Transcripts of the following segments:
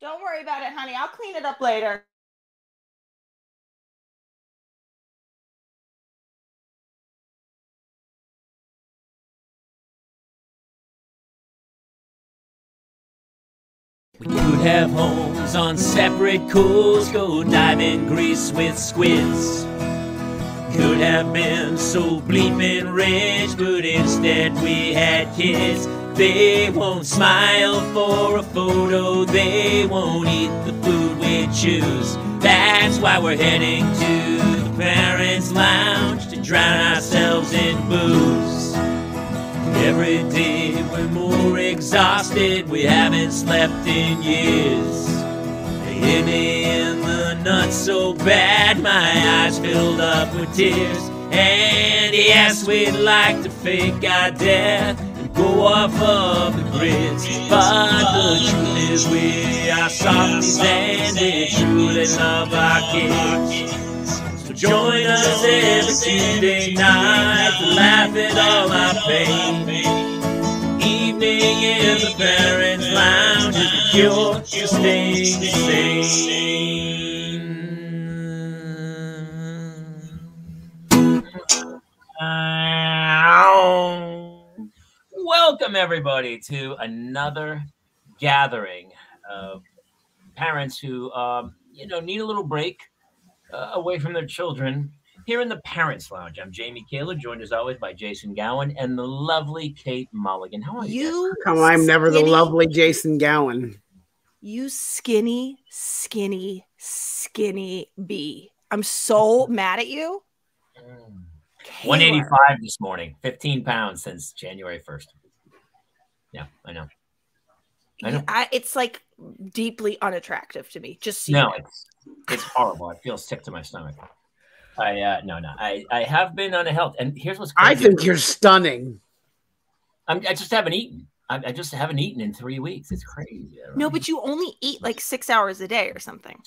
Don't worry about it, honey. I'll clean it up later. We could have homes on separate coasts, go dive in Greece with squids. Could have been so bleeping rich, but instead we had kids. They won't smile for a photo, they won't eat the food we choose. That's why we're heading to the Parents' Lounge to drown ourselves in booze. Every day we're more exhausted, we haven't slept in years. They hit me in the nuts so bad, my eyes filled up with tears. And yes, we'd like to fake our death and go off of the grids, but the truth is we are softies and we truly love our kids. So join us every Tuesday night to laugh at all our pain. Evening in the Parents' Lounge is the cure to staying sane. Welcome everybody to another gathering of parents who need a little break away from their children here in the Parents' Lounge. I'm Jamie Kaler, joined as always by Jason Gowan and the lovely Kate Mulligan. How are you? I'm never the lovely Jason Gowan. You skinny bee. I'm so mad at you. 185 this morning, 15 pounds since January 1st. Yeah, I know. It's like deeply unattractive to me. Just so no, it's horrible. I feel sick to my stomach. I have been on a health, and here's what's crazy. I think you're stunning. I just haven't eaten. I just haven't eaten in 3 weeks. It's crazy. Right? No, but you only eat like 6 hours a day or something.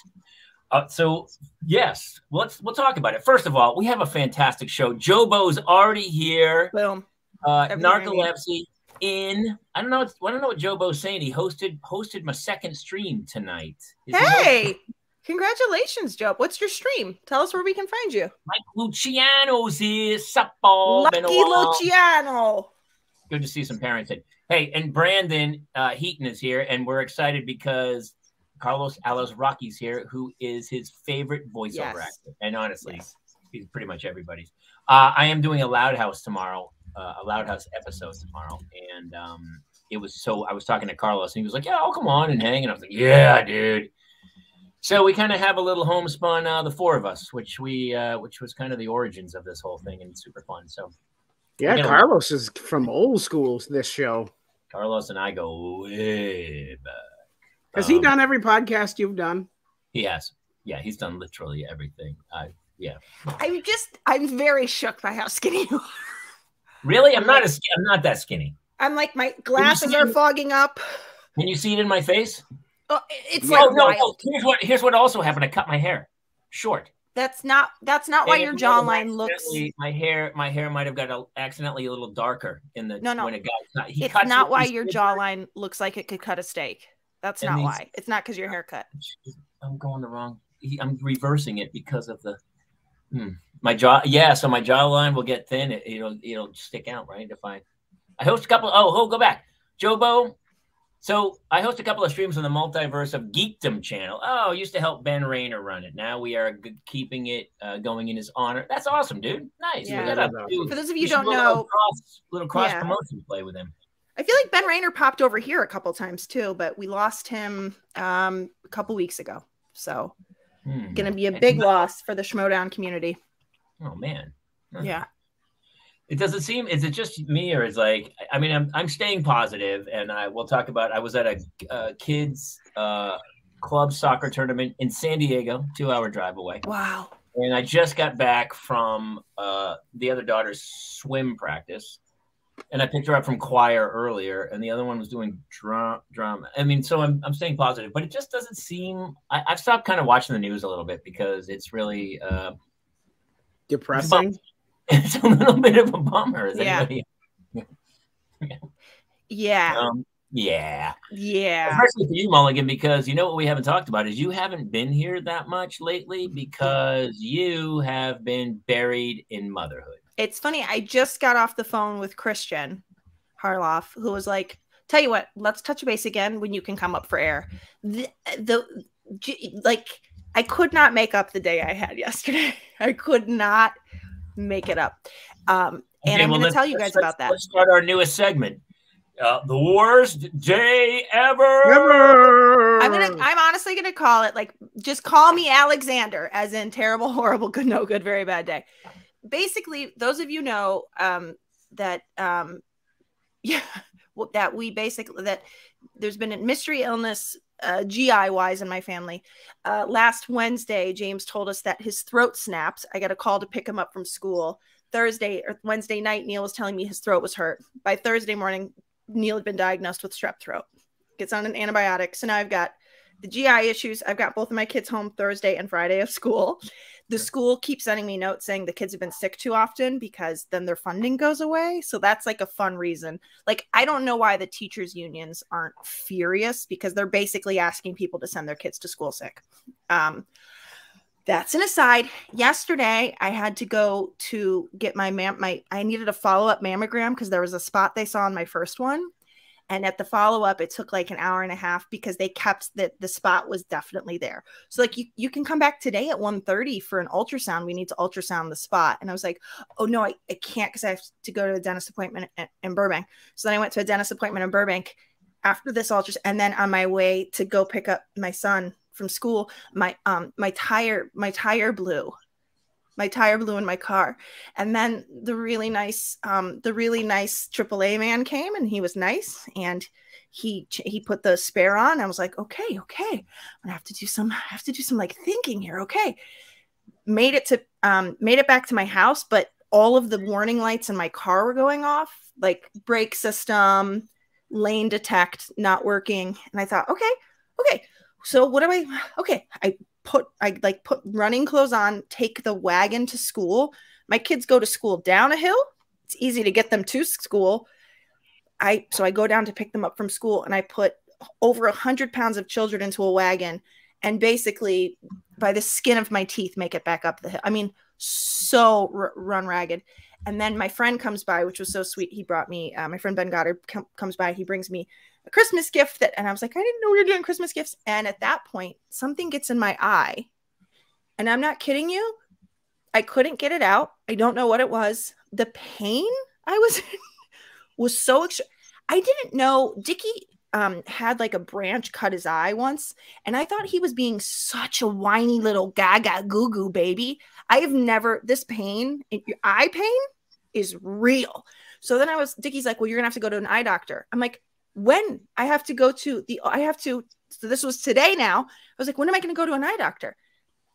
So yes, we'll talk about it. First of all, we have a fantastic show. Jobo's already here. Boom. Narcolepsy in. I don't know what Jobo's saying. He hosted my second stream tonight. Hey, congratulations, Joe. What's your stream? Tell us where we can find you. Mike Luciano's here. Suppo. Lucky Luciano. Good to see some parents. Hey, and Brandon Heaton is here, and we're excited because Carlos Alazraqui here, who is his favorite voiceover actor. And honestly, he's pretty much everybody's. I am doing a Loud House tomorrow, a Loud House episode tomorrow. And I was talking to Carlos and he was like, yeah, I'll come on and hang. And I was like, yeah, dude. So we kind of have a little homespun, the four of us, which was kind of the origins of this whole thing, and super fun. So yeah, Carlos is from old school, this show. Carlos and I go way back. Has he done every podcast you've done? He has. Yeah, he's done literally everything. Yeah. I'm very shook by how skinny you are. Really? I'm not that skinny. I'm like, my glasses are fogging up. Can you see it in my face? Oh, it's like no. Here's what also happened. I cut my hair short. That's not why your jawline looks. My hair might have got accidentally a little darker in the when it got. It's not why your jawline looks like it could cut a steak. That's not why. It's not because your haircut. I'm going the wrong. I'm reversing it because of the my jaw. Yeah, so my jawline will get thin. It'll stick out, right? If I host a couple. Go back, Jobo. So I host a couple of streams on the Multiverse of Geekdom channel. I used to help Ben Rayner run it. Now we are keeping it going in his honor. That's awesome, dude. Nice. Yeah. For those of you who don't know, little cross promotion play with him. I feel like Ben Rayner popped over here a couple times too, but we lost him a couple weeks ago. So gonna be a big loss for the Schmodown community. Oh man. Yeah. It doesn't seem. Is it just me, or is like? I mean, I'm staying positive, and we'll talk about. I was at a kids club soccer tournament in San Diego, 2-hour drive away. Wow. And I just got back from the other daughter's swim practice. And I picked her up from choir earlier, and the other one was doing drama. I mean, so I'm staying positive, but it just doesn't seem. I've stopped kind of watching the news a little bit because it's really depressing. It's a little bit of a bummer. Yeah. Yeah. Yeah. Especially for you, Mulligan, because you know what we haven't talked about is you haven't been here that much lately because you have been buried in motherhood. It's funny. I just got off the phone with Christian Harloff, who was like, tell you what, let's touch base again when you can come up for air. Like, I could not make up the day I had yesterday. I could not make it up. And I'm going to tell you guys about that. Let's start our newest segment. The worst day ever. I'm honestly gonna call it, like, just call me Alexander, as in terrible, horrible, good, no good, very bad day. Basically, those of you know that there's been a mystery illness GI wise in my family. Last Wednesday, James told us that his throat snapped. I got a call to pick him up from school. Wednesday night, Neil was telling me his throat was hurt. By Thursday morning, Neil had been diagnosed with strep throat. Gets on an antibiotic. So now I've got the GI issues. I've got both of my kids home Thursday and Friday of school. The school keeps sending me notes saying the kids have been sick too often because then their funding goes away. So that's like a fun reason. Like, I don't know why the teachers unions aren't furious, because they're basically asking people to send their kids to school sick. That's an aside. Yesterday, I had to go to get I needed a follow-up mammogram because there was a spot they saw in my first one. And at the follow-up, it took like an hour and a half because they kept the spot was definitely there. So like, you can come back today at 1:30 for an ultrasound. We need to ultrasound the spot. And I was like, oh no, I can't, because I have to go to a dentist appointment in Burbank. So then I went to a dentist appointment in Burbank after this ultrasound. And then on my way to go pick up my son from school, my tire blew. My tire blew in my car. And then the really nice AAA man came, and he was nice, and he put the spare on. I was like, okay, I'm gonna have to do some like thinking here. Okay. Made it back to my house, but all of the warning lights in my car were going off, like brake system, lane detect not working. And I thought, okay. So what do I put running clothes on, take the wagon to school. My kids go to school down a hill. It's easy to get them to school. So I go down to pick them up from school, and I put over 100 pounds of children into a wagon, and basically by the skin of my teeth make it back up the hill. I mean, so run ragged. And then my friend comes by, which was so sweet. He brought me, my friend Ben Goddard comes by. He brings me a Christmas gift and I was like, I didn't know we were doing Christmas gifts. And at that point, something gets in my eye, and I'm not kidding you. I couldn't get it out. I don't know what it was. The pain I was in was so extreme. I didn't know Dickie had like a branch cut his eye once, and I thought he was being such a whiny little gaga goo goo baby. I have never, this pain, your eye pain is real. So then Dickie's like, well, you're gonna have to go to an eye doctor. I'm like, when? So this was today now. I was like, when am I going to go to an eye doctor?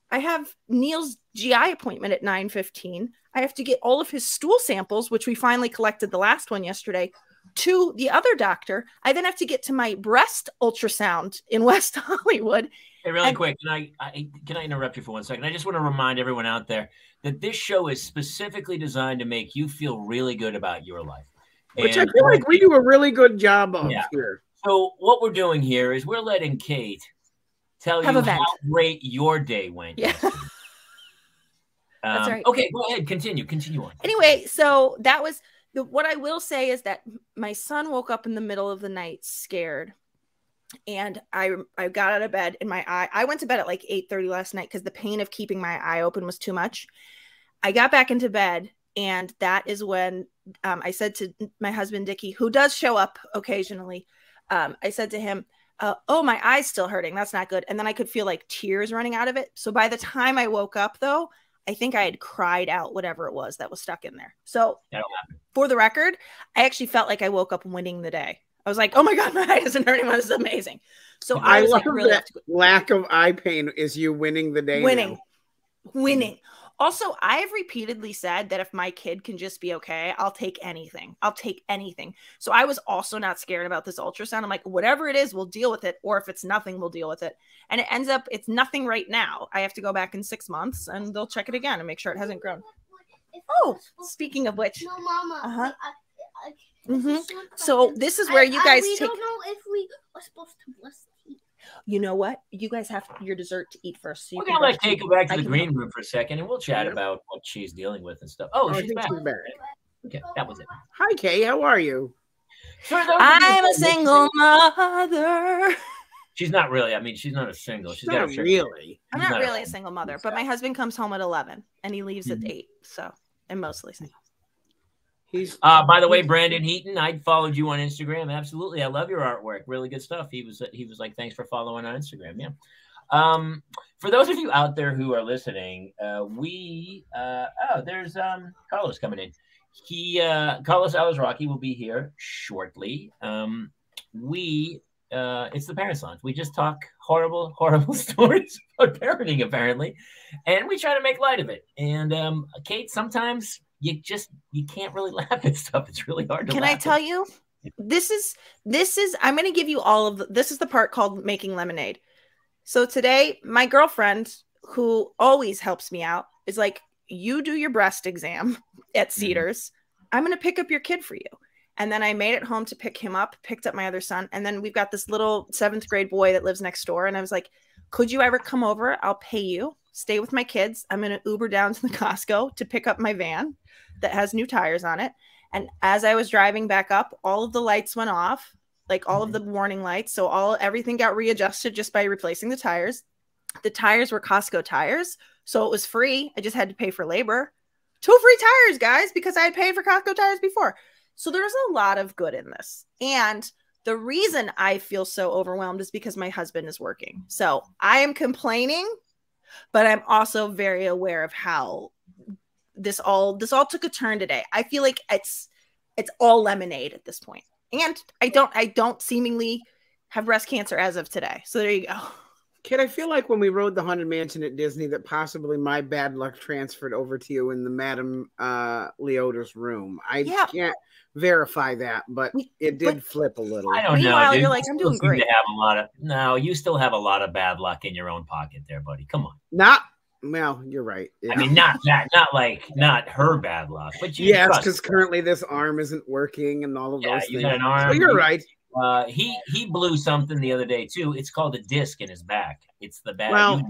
I have Neil's GI appointment at 9:15. I have to get all of his stool samples, which we finally collected the last one yesterday, to the other doctor. I then have to get to my breast ultrasound in West Hollywood. Hey, really quick, can I interrupt you for 1 second? I just want to remind everyone out there that this show is specifically designed to make you feel really good about your life. Which I feel like we do a really good job of here. So what we're doing here is we're letting Kate tell you how great your day went. Yeah. That's right. Okay, go ahead. Continue on. Anyway, so that was what I will say is that my son woke up in the middle of the night scared. And I got out of bed, and my eye, I went to bed at like 8:30 last night because the pain of keeping my eye open was too much. I got back into bed, and that is when I said to my husband, Dickie, who does show up occasionally, I said to him, oh, my eye's still hurting. That's not good. And then I could feel like tears running out of it. So by the time I woke up, though, I think I had cried out whatever it was that was stuck in there. So for the record, I actually felt like I woke up winning the day. I was like, oh my God, my eye isn't hurting. This is amazing. So I was love like, really that lack of eye pain is you winning the day. Winning. Also, I have repeatedly said that if my kid can just be okay, I'll take anything. So I was also not scared about this ultrasound. I'm like, whatever it is, we'll deal with it. Or if it's nothing, we'll deal with it. And it ends up, it's nothing right now. I have to go back in 6 months and they'll check it again and make sure it hasn't grown. Oh, speaking of which. No, Mama. So this is where you guys we take. don't know if we are supposed to bless the tea. You know what? You guys have your dessert to eat first. So We're gonna let Kate go back to the green room for a second, and we'll chat Yep. about what she's dealing with and stuff. Oh, I she's think back. she's back. Okay, that was it. Hi, Kay. How are you? I'm a single mother. She's not really. I mean, she's not a single. She's got Not a really. I'm not really a single mother, but my husband comes home at 11 and he leaves at 8. So I'm mostly single. He's by the way, Brandon Heaton, I followed you on Instagram. Absolutely, I love your artwork. Really good stuff. He was like, thanks for following on Instagram. Yeah. For those of you out there who are listening, there's Carlos coming in. Carlos Alazrqui will be here shortly. It's the Parents Lounge. We just talk horrible stories about parenting, apparently, and we try to make light of it. And Kate, sometimes you can't really laugh at stuff. It's really hard to. Can I tell you? This is. I'm going to give you all of this is the part called making lemonade. So today, my girlfriend, who always helps me out, is like, you do your breast exam at Cedars. I'm going to pick up your kid for you. And then I made it home to pick him up, picked up my other son. And then we've got this little 7th grade boy that lives next door. And I was like, could you ever come over? I'll pay you. Stay with my kids. I'm going to Uber down to the Costco to pick up my van that has new tires on it. And as I was driving back up, all of the lights went off, like all of the warning lights. So everything got readjusted just by replacing the tires. The tires were Costco tires. So it was free. I just had to pay for labor. 2 free tires, guys, because I had paid for Costco tires before. So there's a lot of good in this. And the reason I feel so overwhelmed is because my husband is working. So I am complaining, but I'm also very aware of how this all took a turn today. I feel like it's all lemonade at this point. And I don't seemingly have breast cancer as of today. So there you go. Kid, I feel like when we rode the Haunted Mansion at Disney that possibly my bad luck transferred over to you in the Madame Leota's room. I can't verify that, but it did flip a little. I don't know. Dude. You're like, I'm doing great. You still have a lot of bad luck in your own pocket there, buddy. Come on. Well, you're right. Yeah. I mean, not her bad luck, but yes, because currently this arm isn't working and all of those things. Got an arm. So you're right. He blew something the other day too. It's called a disc in his back. It's the back. Well,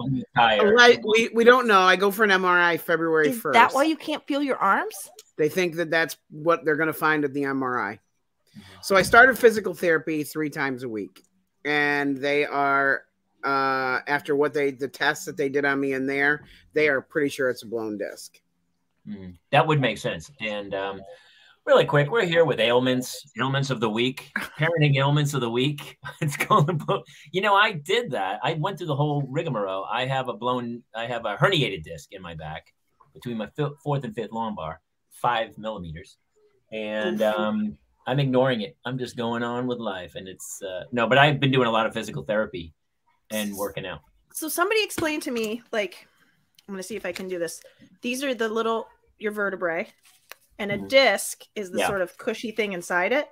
we don't know. I go for an MRI February 1st. Is that why you can't feel your arms? They think that's what they're going to find at the MRI. So I started physical therapy 3 times a week, and they are after the tests that they did on me in there, they are pretty sure it's a blown disc. That would make sense. And really quick, we're here with ailments of the week, parenting ailments of the week. It's called, I did that. I went through the whole rigmarole. I have a herniated disc in my back between my 4th and 5th lumbar, 5 millimeters. And I'm ignoring it. I'm just going on with life. And it's, but I've been doing a lot of physical therapy and working out. So somebody explained to me, like, I'm going to see if I can do this. These are your vertebrae. And a disc is the sort of cushy thing inside it.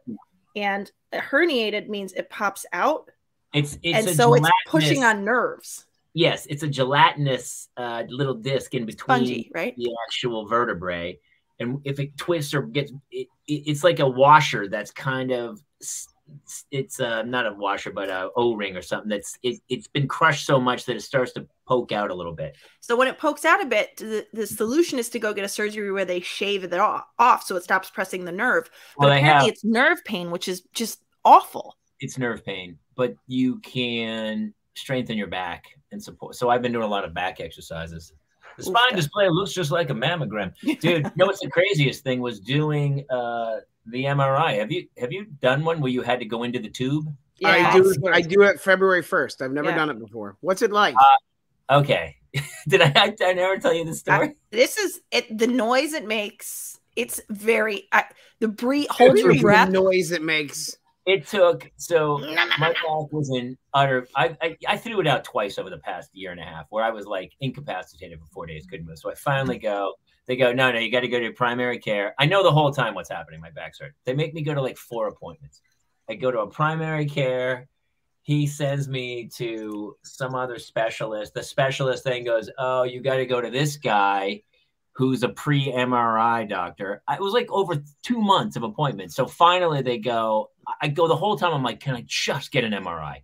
And a herniated means it pops out. It's pushing on nerves. Yes, it's a gelatinous little disc in between Spongy, right? The actual vertebrae. And if it twists or gets, it's like a washer that's kind of, it's not a washer, but a O-ring or something it's been crushed so much that it starts to poke out a little bit. So when it pokes out a bit, the solution is to go get a surgery where they shave it off so it stops pressing the nerve. But apparently it's nerve pain, which is just awful. It's nerve pain, but you can strengthen your back and support. So I've been doing a lot of back exercises. The spine display looks just like a mammogram. Dude, what's the craziest thing was doing the MRI. Have you done one where you had to go into the tube? Yeah, I do it February 1st. I've never done it before. What's it like? Okay. Did I never tell you the story? This is it. The noise it makes. It's very hold your breath. The noise it makes. It took my back was in utter. I threw it out twice over the past year and a half, where I was like incapacitated for 4 days, couldn't move. So I finally go. They go, no, you got to go to primary care. I know the whole time what's happening. My back's hurt. They make me go to like 4 appointments. I go to a primary care. He sends me to some other specialist. The specialist then goes, oh, you got to go to this guy who's a pre-MRI doctor. It was like over 2 months of appointments. So finally they go, I go the whole time. I'm like, can I just get an MRI?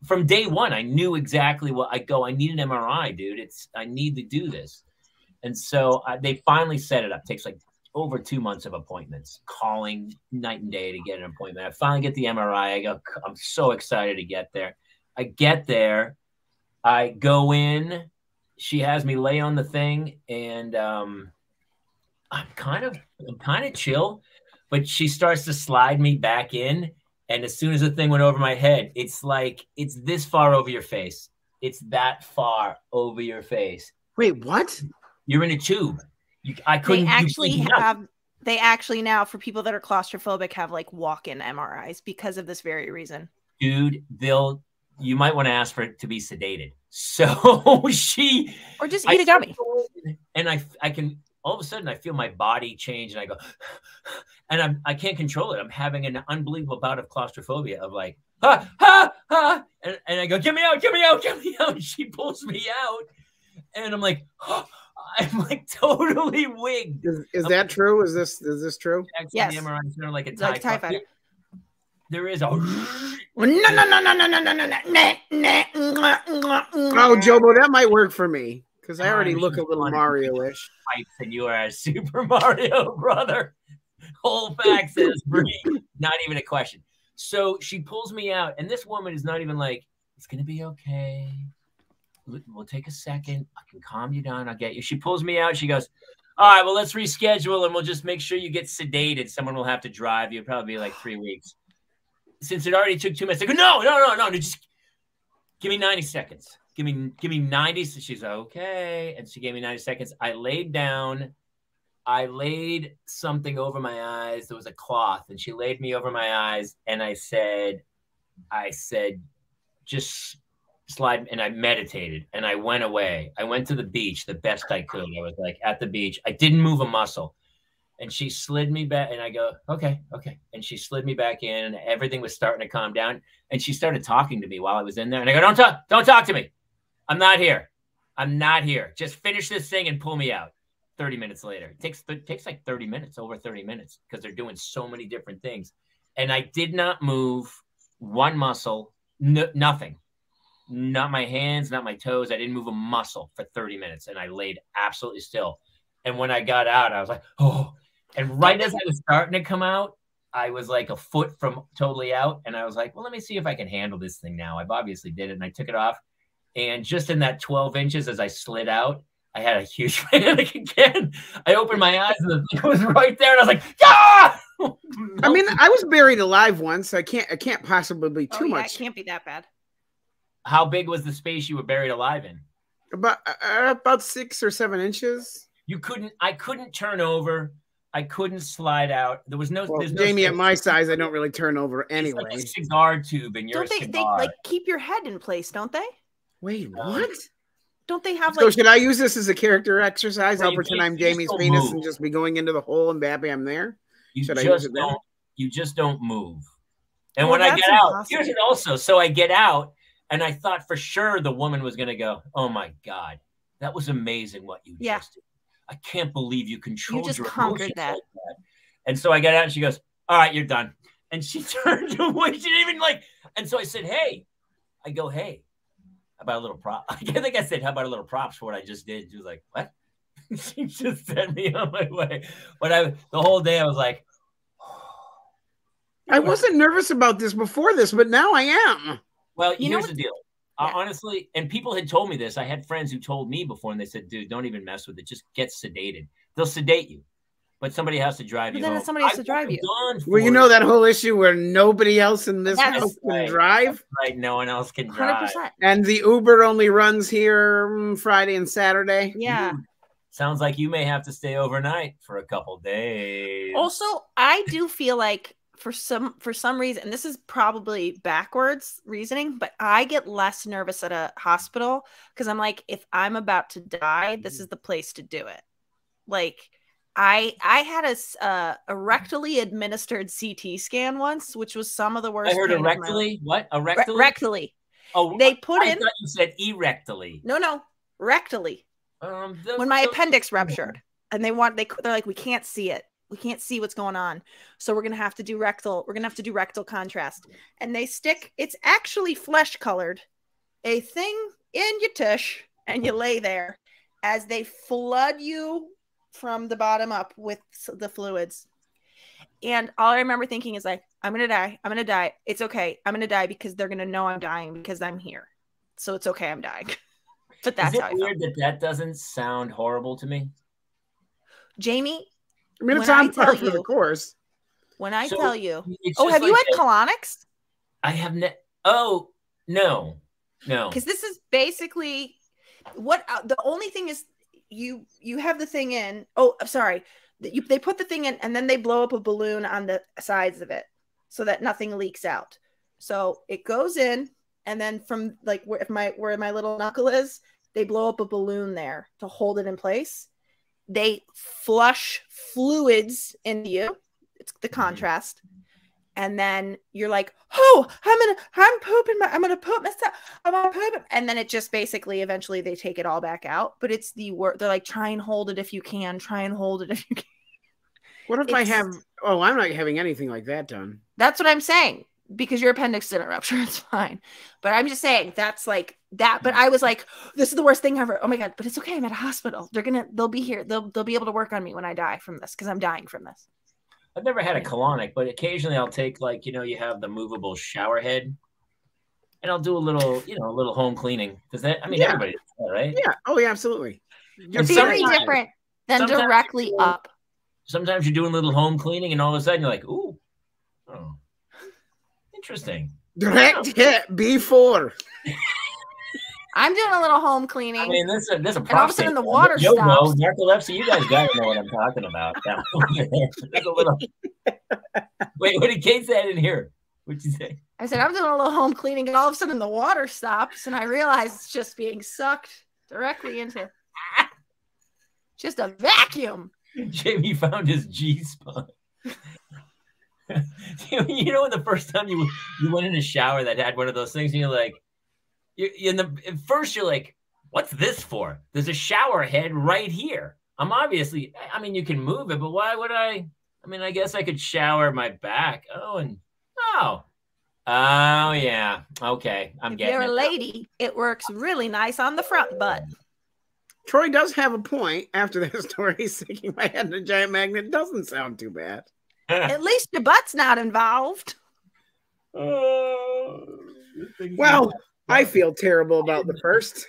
From day one, I knew exactly what I go. I need an MRI, dude. I need to do this. And so they finally set it up. It takes like over 2 months of appointments, calling night and day to get an appointment. I finally get the MRI. I go, I'm so excited to get there. I get there. I go in. She has me lay on the thing, and I'm kind of chill, but she starts to slide me back in. And as soon as the thing went over my head, it's like, it's this far over your face. It's that far over your face. Wait, what? You're in a tube. I couldn't. They actually now, for people that are claustrophobic, have like walk-in MRIs because of this very reason. Dude, you might want to ask for it to be sedated. So or just eat a gummy. And I can, all of a sudden I feel my body change, and I go, and I can't control it. I'm having an unbelievable bout of claustrophobia of like, ha, ha, ha. And I go, get me out, get me out, get me out. And she pulls me out, and I'm like, oh, I'm like totally wigged. Is that true? Is this true? Yes. The MRI center like a TIE fighter. There is a no. Oh, Jobo, that might work for me because I already look a little Mario-ish. And you are a Super Mario brother. Whole fact says free. Not even a question. So she pulls me out, and this woman is not even like, it's gonna be okay. We'll take a second. I can calm you down. I'll get you. She pulls me out. She goes, all right, well, let's reschedule, and we'll just make sure you get sedated. Someone will have to drive you. It'll probably be like 3 weeks. Since it already took 2 minutes, I go, no, just give me 90 seconds. Give me 90. So she's okay. And she gave me 90 seconds. I laid down. I laid something over my eyes. There was a cloth, and she laid me over my eyes. And I said, just slide. And I meditated, and I went away. I went to the beach the best I could. I was like at the beach. I didn't move a muscle. And she slid me back, and I go, okay. And she slid me back in, and everything was starting to calm down. And she started talking to me while I was in there. And I go, don't talk to me. I'm not here. Just finish this thing and pull me out. 30 minutes later. It takes like 30 minutes, over 30 minutes, because they're doing so many different things. And I did not move one muscle, nothing. Not my hands, not my toes. I didn't move a muscle for 30 minutes. And I laid absolutely still. And when I got out, I was like, oh. And right as I was starting to come out, I was like a foot from totally out. And I was like, well, let me see if I can handle this thing now. I've obviously did it. And I took it off. And just in that 12 inches as I slid out, I had a huge panic again. I opened my eyes, and the thing was right there. And I was like, yeah! I mean, I was buried alive once. I can't possibly be too much. It can't be that bad. How big was the space you were buried alive in? About 6 or 7 inches. I couldn't turn over. I couldn't slide out. There's no Jamie, space. at my size, I don't really turn over anyway. It's like a cigar tube, and you're a cigar. They like keep your head in place, don't they? Wait, what? Don't they have So should I use this as a character exercise? Well, I'll pretend I'm Jamie's penis and just be going into the hole and Babby, I'm there? You just don't move. And when I get out, here's it also. So I get out, and I thought for sure the woman was going to go, oh my God, that was amazing what you just did. I can't believe you controlled your emotions like that. And so I get out, and she goes, all right, you're done. And she turned away. She didn't even and so I said, hey. I go, hey, how about a little prop? I think I said, how about a little props for what I just did? She was like, what? She just sent me on my way. But the whole day I was like, I wasn't nervous about this before this, but now I am. Well, here's the deal. Honestly, and people had told me this. I had friends who told me before, and they said, dude, don't even mess with it. Just get sedated. They'll sedate you, but somebody has to drive you home. Somebody has to drive you. Well, you know that whole issue where nobody else in this house can drive? Right, no one else can drive. 100%. And the Uber only runs here Friday and Saturday? Yeah. Sounds like you may have to stay overnight for a couple days. Also, I do feel like for some reason, and this is probably backwards reasoning, but I get less nervous at a hospital because I'm like, if I'm about to die, this is the place to do it. Like, I had a rectally administered CT scan once, which was some of the worst. I heard a rectally. What? A rectally? Rectally. Oh, they put I thought you said erectally. No, rectally. When my appendix ruptured. and they're like, we can't see it. We can't see what's going on. So we're going to have to do rectal. We're going to have to do rectal contrast. And they stick, it's actually flesh colored, a thing in your tush, and you lay there as they flood you from the bottom up with the fluids. And all I remember thinking is like, I'm going to die. I'm going to die. It's okay. I'm going to die because they're going to know I'm dying because I'm here. So it's okay. I'm dying. But that's how I felt. Is it weird that doesn't sound horrible to me? Jamie, I mean, it's on par for the course. When I tell you, have you had colonics? I have no. Because this is basically what the only thing is you have the thing in. Oh, sorry. They put the thing in and then they blow up a balloon on the sides of it so that nothing leaks out. So it goes in and then from like where my little knuckle is, they blow up a balloon there to hold it in place. They flush fluids into you. It's the contrast. And then you're like, oh, I'm pooping. I'm going to poop myself. I'm going to poop. And then it just basically, eventually they take it all back out. But it's the work. They're like, try and hold it if you can. Try and hold it if you can. What if I have, I'm not having anything like that done. That's what I'm saying. Because your appendix didn't rupture, it's fine. But I'm just saying that's like that. But I was like, this is the worst thing ever. Oh my God, but it's okay. I'm at a hospital. They'll be here. They'll be able to work on me when I die from this because I'm dying from this. I've never had a colonic, but occasionally I'll take like, you have the movable shower head and I'll do a little home cleaning. Does that, everybody does that, right? Yeah. Oh yeah, absolutely. It's very different than directly up. Sometimes you're doing a little home cleaning and all of a sudden you're like, ooh, oh. Interesting. Direct hit before. I'm doing a little home cleaning. I mean, this is a and all of a sudden the water stops. Narcolepsy, you guys got to know what I'm talking about. Wait, what did Kate say in here? What'd you say? I said, I'm doing a little home cleaning, and all of a sudden the water stops, and I realize it's just being sucked directly into just a vacuum. Jamie found his G-spot. You know, when the first time you went in a shower that had one of those things, and you're like, at first you're like, what's this for? There's a shower head right here. You can move it, but why would I? I guess I could shower my back. Oh, yeah. Okay, I'm getting it. If you're a lady, it works really nice on the front butt. Troy does have a point. After that story, sticking my head in a giant magnet doesn't sound too bad. At least your butt's not involved. Well, I feel terrible about the first.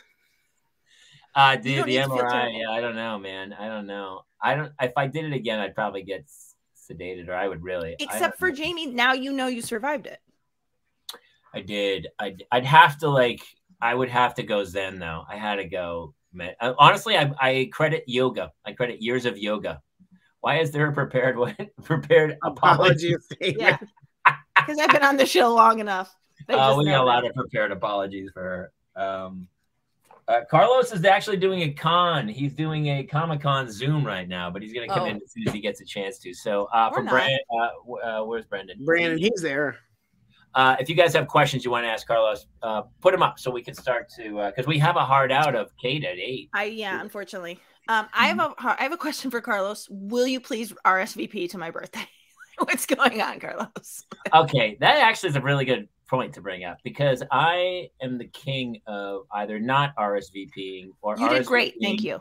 Dude, the MRI. Yeah, I don't know, man. I don't know. If I did it again, I'd probably get sedated, or I would really. Except for Jamie, now you know you survived it. I did. I'd have to I would have to go Zen though. I had to go. Honestly, I credit yoga. I credit years of yoga. Why is there a prepared apology? Yeah, because I've been on the show long enough. We got a lot of prepared apologies for her. Carlos is actually doing a con. He's doing a Comic-Con Zoom right now, but he's going to come in as soon as he gets a chance to. So from Brandon, where's Brendan? Brandon, he's there. If you guys have questions you want to ask Carlos, put them up so we can start to because we have a hard out of Kate at 8. Unfortunately. I have a question for Carlos. Will you please RSVP to my birthday? What's going on, Carlos? Okay, that actually is a really good point to bring up because I am the king of either not RSVPing or you did great, thank you,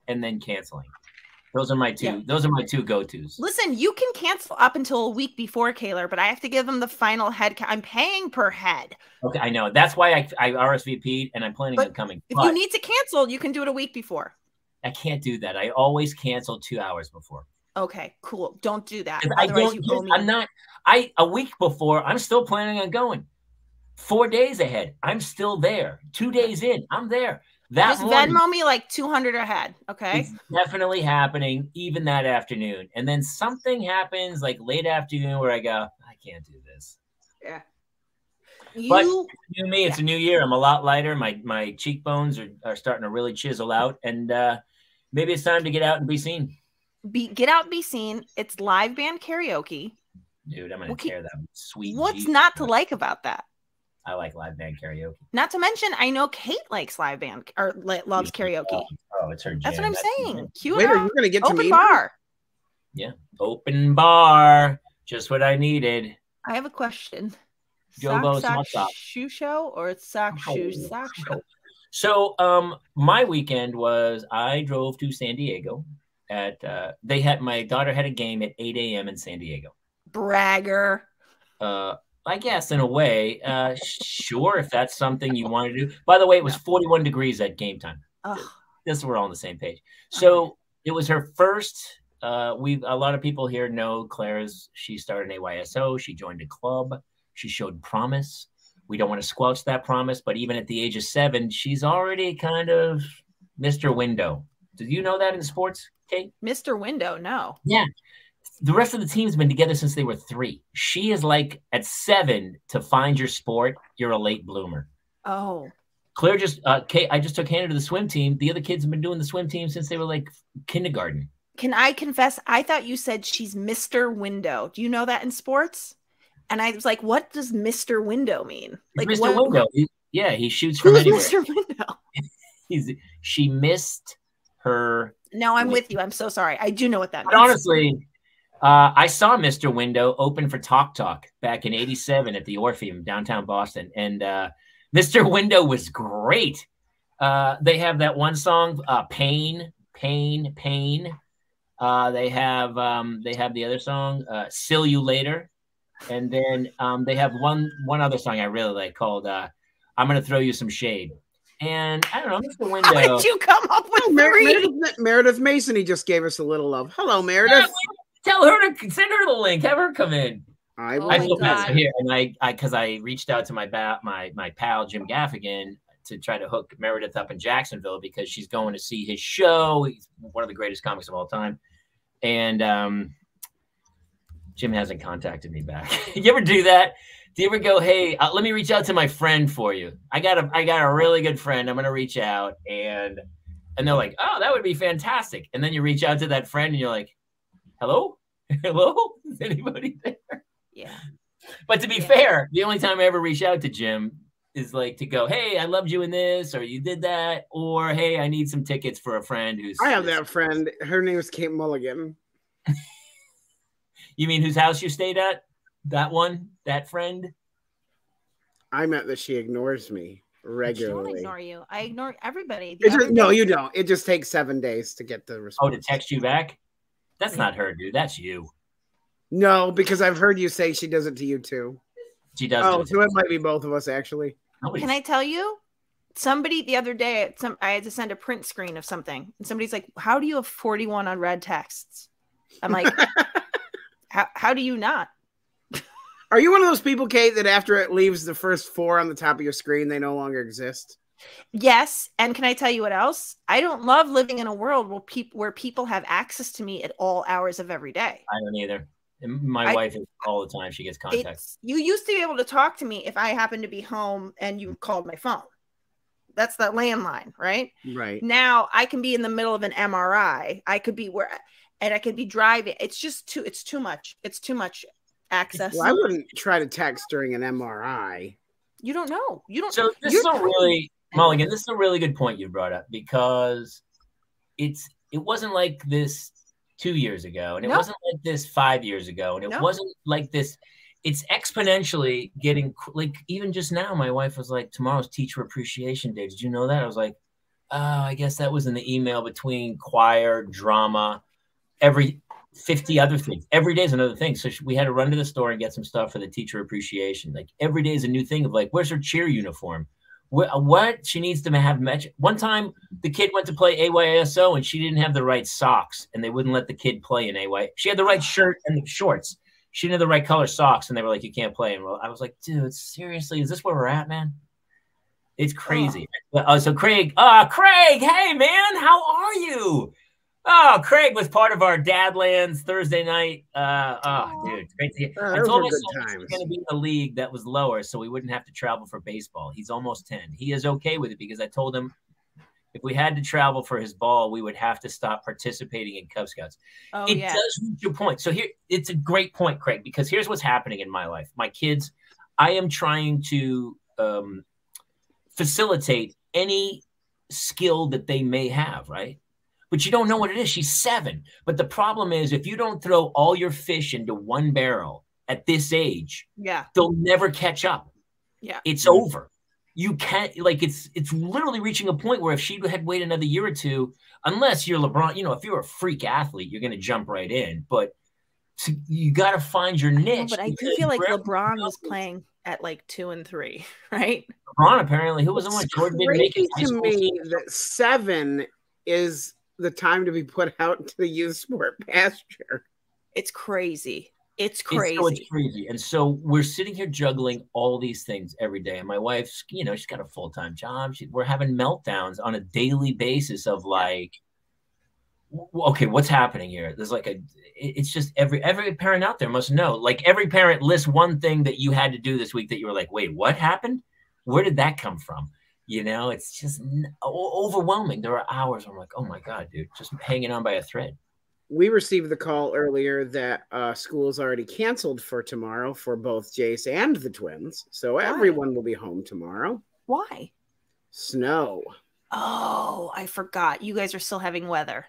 and then canceling. Those are my two. Yeah. Those are my two go-tos. Listen, you can cancel up until a week before, Kaylor, but I have to give them the final head count. I'm paying per head. Okay, I know. That's why I RSVP'd, and I'm planning on coming. If you need to cancel, you can do it a week before. I can't do that. I always cancel 2 hours before. Okay, cool. Don't do that. Otherwise, you owe me. I'm not. A week before, I'm still planning on going. 4 days ahead, I'm still there. 2 days in, I'm there. Just Venmo me like 200 ahead, okay? It's definitely happening even that afternoon. And then something happens like late afternoon where I go, I can't do this. Yeah. But it's a new year. I'm a lot lighter. My cheekbones are starting to really chisel out. And maybe it's time to get out and be seen. Get out and be seen. It's live band karaoke. Dude, I'm going to tear that sweet. What's not to like about that? I like live band karaoke. Not to mention, I know Kate likes live band or loves karaoke. Oh, it's her jam. That's what I'm saying. Cute. Wait, are you going to get to open me? bar? Yeah, open bar. Just what I needed. I have a question. Jobo's Sock what's up? shoe show or sock shoe sock show? So, my weekend was I drove to San Diego. My daughter had a game at 8 a.m. in San Diego. Bragger. I guess in a way, sure, if that's something you want to do. By the way, it was 41 degrees at game time. This we're all on the same page. So it was her first. A lot of people here know Claire's. She started an AYSO. She joined a club. She showed promise. We don't want to squelch that promise, but even at the age of 7, she's already kind of Mr. Window. Did you know that in sports, Kate? Mr. Window, no. Yeah. The rest of the team's been together since they were 3. She is like at 7 to find your sport. You're a late bloomer. Oh. Claire Kate, I just took Hannah to the swim team. The other kids have been doing the swim team since they were like kindergarten. Can I confess? I thought you said she's Mr. Window. Do you know that in sports? And I was like, what does Mr. Window mean? Like Mr. Window. He shoots from anywhere. Mr. Window? She missed her. No, I'm with you. I'm so sorry. I do know what that means. But honestly, I saw Mr. Window open for Talk Talk back in '87 at the Orpheum, downtown Boston. And Mr. Window was great. They have that one song, Pain, Pain, Pain. They have the other song, "Still You Later," and then they have one other song I really like called "I'm Gonna Throw You Some Shade." And I don't know, Mr. Window. How did you come up with Meredith Mason? He just gave us a little love. Hello, Meredith. Tell her to send her the link. Have her come in. I feel bad here, and because I reached out to my pal Jim Gaffigan to try to hook Meredith up in Jacksonville because she's going to see his show. He's one of the greatest comics of all time. And Jim hasn't contacted me back. You ever do that? Do you ever go, hey, let me reach out to my friend for you? I got a really good friend. I'm going to reach out. And they're like, oh, that would be fantastic. And then you reach out to that friend and you're like, hello? Hello? Is anybody there? Yeah. But to be fair, the only time I ever reach out to Jim is like to go, hey, I loved you in this, or you did that, or hey, I need some tickets for a friend who's. I have that friend. Her name is Kate Mulligan. You mean whose house you stayed at? That friend? I meant that she ignores me regularly. I don't ignore you. I ignore everybody. No, you don't. It just takes 7 days to get the response. Oh, to text you back? That's not her, dude. That's you. No, because I've heard you say she does it to you too. She does. Oh, so it might be both of us actually. Can I tell you? Somebody the other day, I had to send a print screen of something, and somebody's like, "How do you have 41 unread texts?" I'm like, "How do you not?" Are you one of those people, Kate, that after it leaves the first 4 on the top of your screen, they no longer exist? Yes, and can I tell you what else? I don't love living in a world where people have access to me at all hours of every day. I don't either. My wife is all the time. She gets contacted. You used to be able to talk to me if I happened to be home and you called my phone. That's the landline, right? Right. Now I can be in the middle of an MRI. I could be and I could be driving. It's too much. It's too much access. Well, I wouldn't try to text during an MRI. You don't know. You don't. So this is a really, Mulligan, this is a really good point you brought up, because it wasn't like this 2 years ago, and it wasn't like this 5 years ago, and it wasn't like this. It's exponentially getting, like, even just now, my wife was like, tomorrow's Teacher Appreciation Day. Did you know that? I was like, oh, I guess that was in the email between choir, drama, every 50 other things. Every day is another thing. So we had to run to the store and get some stuff for the teacher appreciation. Like every day is a new thing of like, where's her cheer uniform? What she needs to have match. One time the kid went to play AYSO and she didn't have the right socks and they wouldn't let the kid play in AY. She had the right shirt and the shorts. She didn't have the right color socks and they were like, you can't play. And I was like, dude, seriously, is this where we're at, man? It's crazy. So Craig, hey man, how are you? Oh, Craig was part of our Dadlands Thursday night. Dude, great to hear. I told my son he was going to be in a league that was lower, so we wouldn't have to travel for baseball. He's almost 10. He is okay with it because I told him if we had to travel for his ball, we would have to stop participating in Cub Scouts. It does reach your point. So here, it's a great point, Craig, because here's what's happening in my life. My kids, I am trying to facilitate any skill that they may have, right? But you don't know what it is. She's 7. But the problem is, if you don't throw all your fish into one barrel at this age, they'll never catch up. Yeah, it's over. You can't, like, it's literally reaching a point where if she had waited another year or two, unless you're LeBron, you know, if you're a freak athlete, you're going to jump right in. But you got to find your niche. But I do feel like LeBron was playing at like 2 and 3, right? LeBron apparently, who was the one? Jordan didn't make it. To me, that 7 is the time to be put out into the youth sport pasture. It's crazy. It's crazy. It's crazy. And so we're sitting here juggling all these things every day. And my wife's, you know, she's got a full-time job. We're having meltdowns on a daily basis of like, okay, what's happening here? There's like it's just every parent out there must know. Like every parent lists one thing that you had to do this week that you were like, wait, what happened? Where did that come from? You know, it's just overwhelming. There are hours where I'm like, oh my God, dude, just hanging on by a thread. We received the call earlier that school is already canceled for tomorrow for both Jace and the twins. So everyone will be home tomorrow. Why? Snow. Oh, I forgot. You guys are still having weather.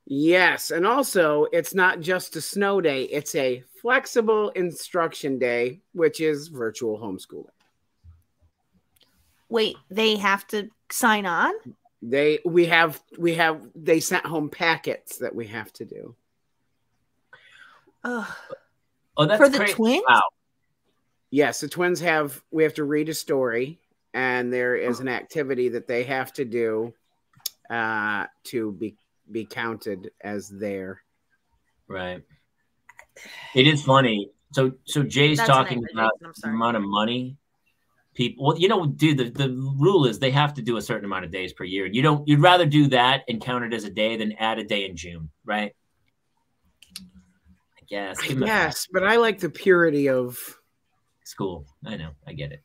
Yes. And also, it's not just a snow day. It's a flexible instruction day, which is virtual homeschooling. Wait, they have to sign on? They sent home packets that we have to do. Oh, that's for the twins? Wow. Yes, the twins we have to read a story, and there is an activity that they have to do to be counted as their. Right. It is funny. So Jay's talking about the amount of money. People, well, you know, dude, the rule is they have to do a certain amount of days per year. You'd rather do that and count it as a day than add a day in June, right? I guess. Yes, but I like the purity of school. I know, I get it.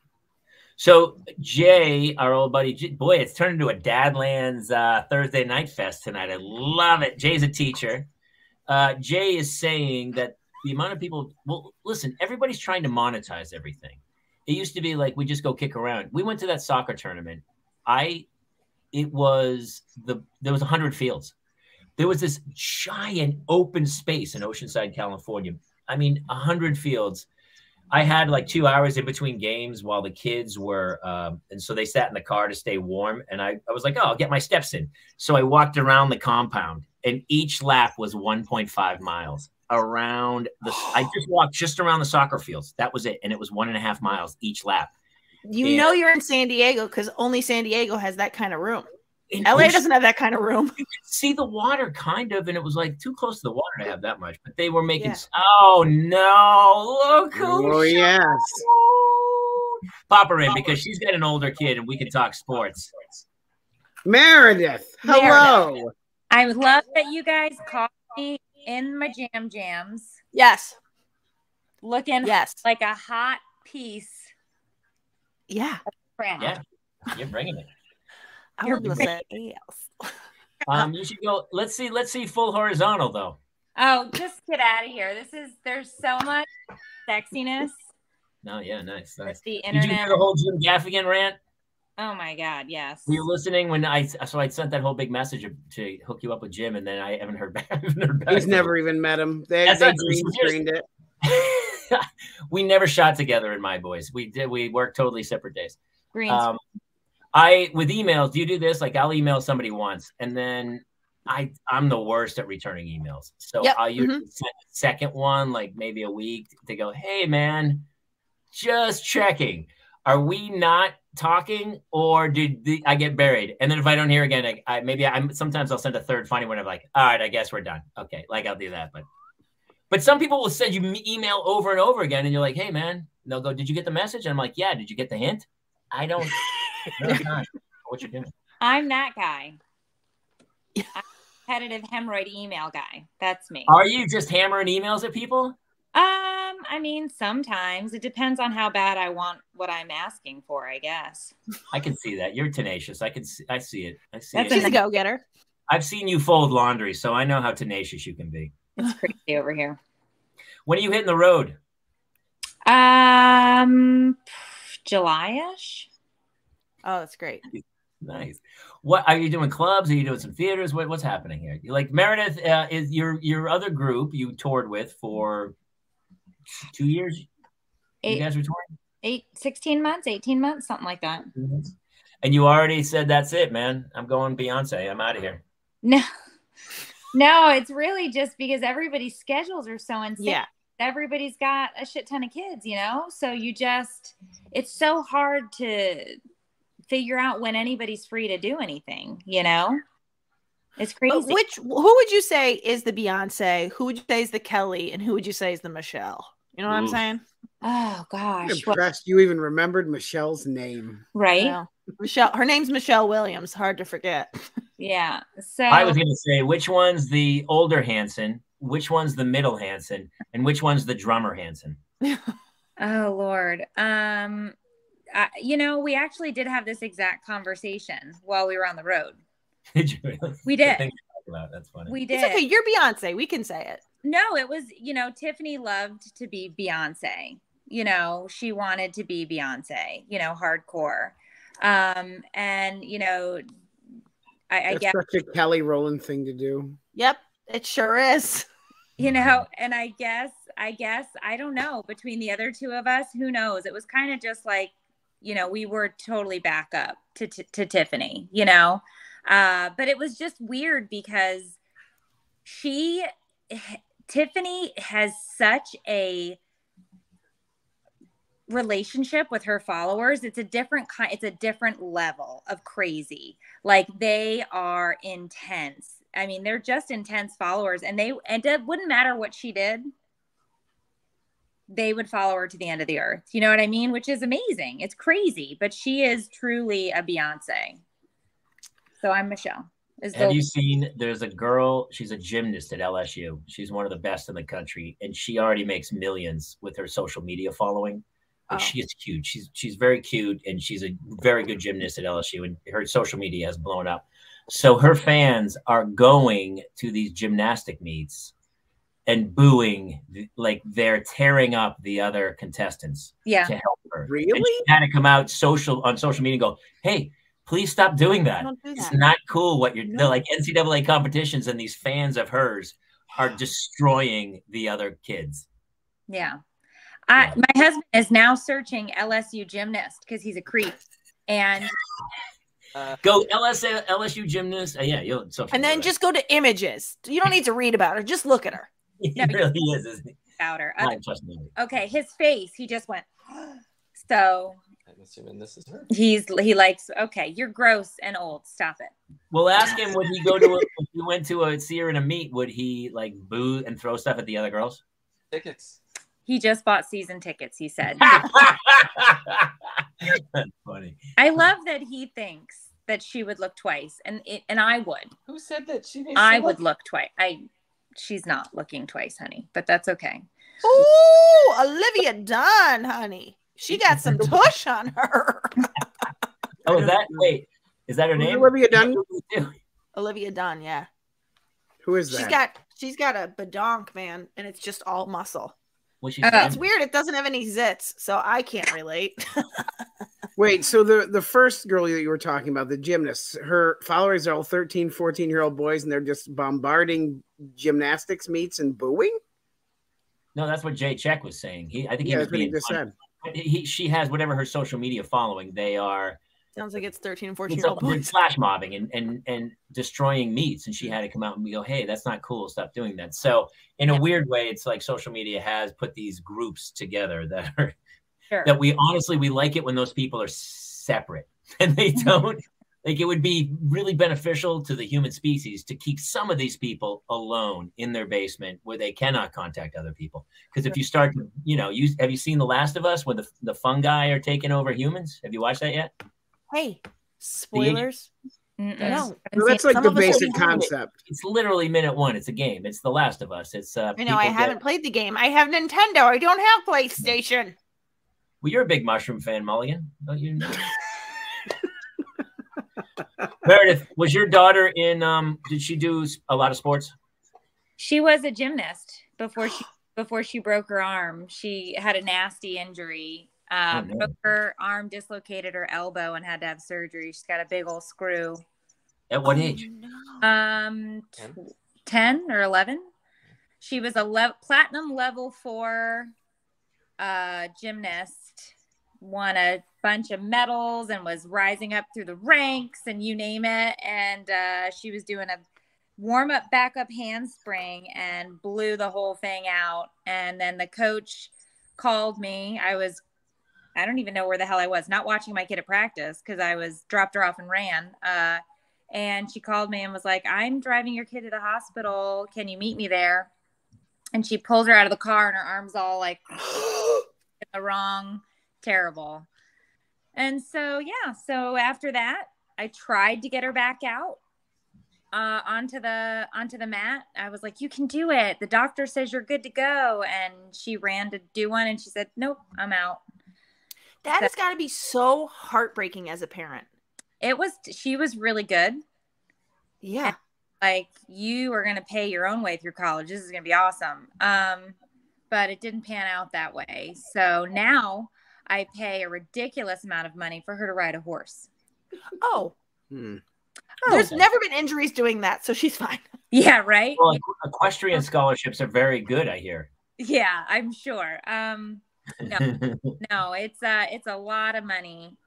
So Jay, our old buddy, boy, it's turned into a Dadlands Thursday night fest tonight. I love it. Jay's a teacher. Jay is saying that the amount of people, well, listen, everybody's trying to monetize everything. It used to be like we just go kick around. We went to that soccer tournament. There was 100 fields. There was this giant open space in Oceanside, California. I mean, 100 fields. I had like 2 hours in between games while the kids were, and so they sat in the car to stay warm. And I was like, oh, I'll get my steps in. So I walked around the compound, and each lap was 1.5 miles. I just walked just around the soccer fields. That was it. And it was 1.5 miles each lap. You know you're in San Diego because only San Diego has that kind of room. LA doesn't have that kind of room. You could see the water kind of, and it was like too close to the water to have that much. But they were making oh no, look who yes. Pop her in because she's got an older kid and we can talk sports. Meredith, hello. I love that you guys called me in my jams. Yes. Looking like a hot piece. Yeah. Yeah. You're bringing it. I would say else. You should go. Let's see full horizontal though. Oh, just get out of here. There's so much sexiness. No, yeah, nice. The internet. Did you hear the whole Jim Gaffigan rant? Oh my God, yes. Were you listening when I sent that whole big message to hook you up with Jim, and then I haven't heard back. He's never even met him. They green screened it. We never shot together in My Boys. We worked totally separate days. Green. With emails, do you do this? Like I'll email somebody once, and then I'm the worst at returning emails. So I'll usually send a second one, like maybe a week, to go, hey man, just checking. Are we not talking, or did I get buried? And then if I don't hear again, sometimes I'll send a third funny one. I'm like, all right, I guess we're done. Okay, like I'll do that. But some people will send you email over and over again, and you're like, hey man, and they'll go, did you get the message? And I'm like, yeah. Did you get the hint? I don't know what you're doing. I'm that guy. I'm a competitive hemorrhoid email guy. That's me. Are you just hammering emails at people? I mean, sometimes it depends on how bad I want what I'm asking for, I guess. I can see that. You're tenacious. I see it. She's a go-getter. I've seen you fold laundry, so I know how tenacious you can be. It's crazy over here. When are you hitting the road? July-ish. Oh, that's great. Nice. What are you doing? Clubs? Are you doing some theaters? What's happening here? You like Meredith is your other group you toured with for 2 years? You guys were touring? 16 months, 18 months, something like that. And you already said, that's it, man. I'm going Beyonce. I'm out of here. No, it's really just because everybody's schedules are so insane. Yeah. Everybody's got a shit ton of kids, so it's so hard to figure out when anybody's free to do anything, It's crazy. But who would you say is the Beyonce? Who would you say is the Kelly? And who would you say is the Michelle? You know what I'm saying? Oh gosh. I'm impressed you even remembered Michelle's name. Right? Well, Michelle, her name's Michelle Williams. Hard to forget. Yeah. So I was going to say, which one's the older Hanson, which one's the middle Hanson, and which one's the drummer Hanson? Oh Lord. We actually did have this exact conversation while we were on the road. Did you really? We did. That's funny. We did. It's okay. You're Beyonce. We can say it. No, it was, Tiffany loved to be Beyonce. She wanted to be Beyonce, hardcore. And, I guess such a Kelly Rowland thing to do. Yep, it sure is. and I guess, I don't know, between the other two of us, who knows? It was kind of just like, we were totally back up to Tiffany, but it was just weird because Tiffany has such a relationship with her followers. It's a different level of crazy. Like, they are intense. I mean, they're just intense followers, and it wouldn't matter what she did. They would follow her to the end of the earth. You know what I mean? Which is amazing. It's crazy, but she is truly a Beyonce. So I'm Michelle. Have you seen, there's a girl, she's a gymnast at LSU. She's one of the best in the country, and she already makes millions with her social media following. But she is cute. She's very cute, and she's a very good gymnast at LSU, and her social media has blown up. So her fans are going to these gymnastic meets and booing, like they're tearing up the other contestants to help her. Really? And she had to come out on social media and go, hey, please stop doing that. It's not cool what they're like. NCAA competitions, and these fans of hers are destroying the other kids. Yeah. My husband is now searching LSU gymnast because he's a creep. And go LSU gymnast. And then just go to images. You don't need to read about her. Just look at her. He really is, isn't he? About her. Okay, his face, he just went, so I'm assuming this is her. He likes, okay, you're gross and old. Stop it. Well, ask him, would he go if you went to see her in a meet, would he like boo and throw stuff at the other girls? Tickets. He just bought season tickets, he said. That's funny. I love that he thinks that she would look twice, and I would. Who said that she needs I would look twice. She's not looking twice, honey, but that's okay. Ooh, Olivia Dunn, honey. She got some tush on her. Oh, is that her name? Olivia Dunn? Olivia Dunn, yeah. Who is that? She's got a badonk, man, and it's just all muscle. It's weird. It doesn't have any zits, so I can't relate. Wait, so the first girl that you were talking about, the gymnast, her followers are all 13, 14-year-old boys, and they're just bombarding gymnastics meets and booing? No, that's what Jay Check was saying. I think that's what he just said. She has whatever her social media following. They are. Sounds like it's 13 and 14-year-old boys. Flash mobbing and destroying meets. And she had to come out and we go, hey, that's not cool. Stop doing that. So in a weird way, it's like social media has put these groups together that are that we like it when those people are separate and they don't. Like, it would be really beneficial to the human species to keep some of these people alone in their basement where they cannot contact other people. Because if you start to, have you seen The Last of Us when the fungi are taking over humans? Have you watched that yet? Hey, spoilers. No, that's like the basic concept. It's literally minute one. It's a game. It's The Last of Us. It's I know. I haven't played the game. I have Nintendo. I don't have PlayStation. Well, you're a big Mushroom fan, Mulligan. Don't you know? Meredith, was your daughter in? Did she do a lot of sports? She was a gymnast before she broke her arm. She had a nasty injury Broke her arm, dislocated her elbow, and had to have surgery. She's got a big old screw. At what age? No. 10 or 11. She was a platinum level 4 gymnast, won a bunch of medals and was rising up through the ranks and you name it. And she was doing a warm-up backup handspring and blew the whole thing out. And then the coach called me. I don't even know where the hell I was, not watching my kid at practice because I was dropped her off and ran. And she called me and was like, I'm driving your kid to the hospital. Can you meet me there? And she pulls her out of the car and her arm's all like in the wrong, terrible. And so, yeah. So after that, I tried to get her back out onto the mat. I was like, you can do it. The doctor says you're good to go. And she ran to do one and she said, nope, I'm out. That has got to be so heartbreaking as a parent. She was really good. Yeah. And, like, you are going to pay your own way through college. This is going to be awesome. But it didn't pan out that way. So now I pay a ridiculous amount of money for her to ride a horse. Oh. There's never been injuries doing that, so she's fine. Yeah, right? Well, equestrian scholarships are very good, I hear. Yeah, I'm sure. No, it's a lot of money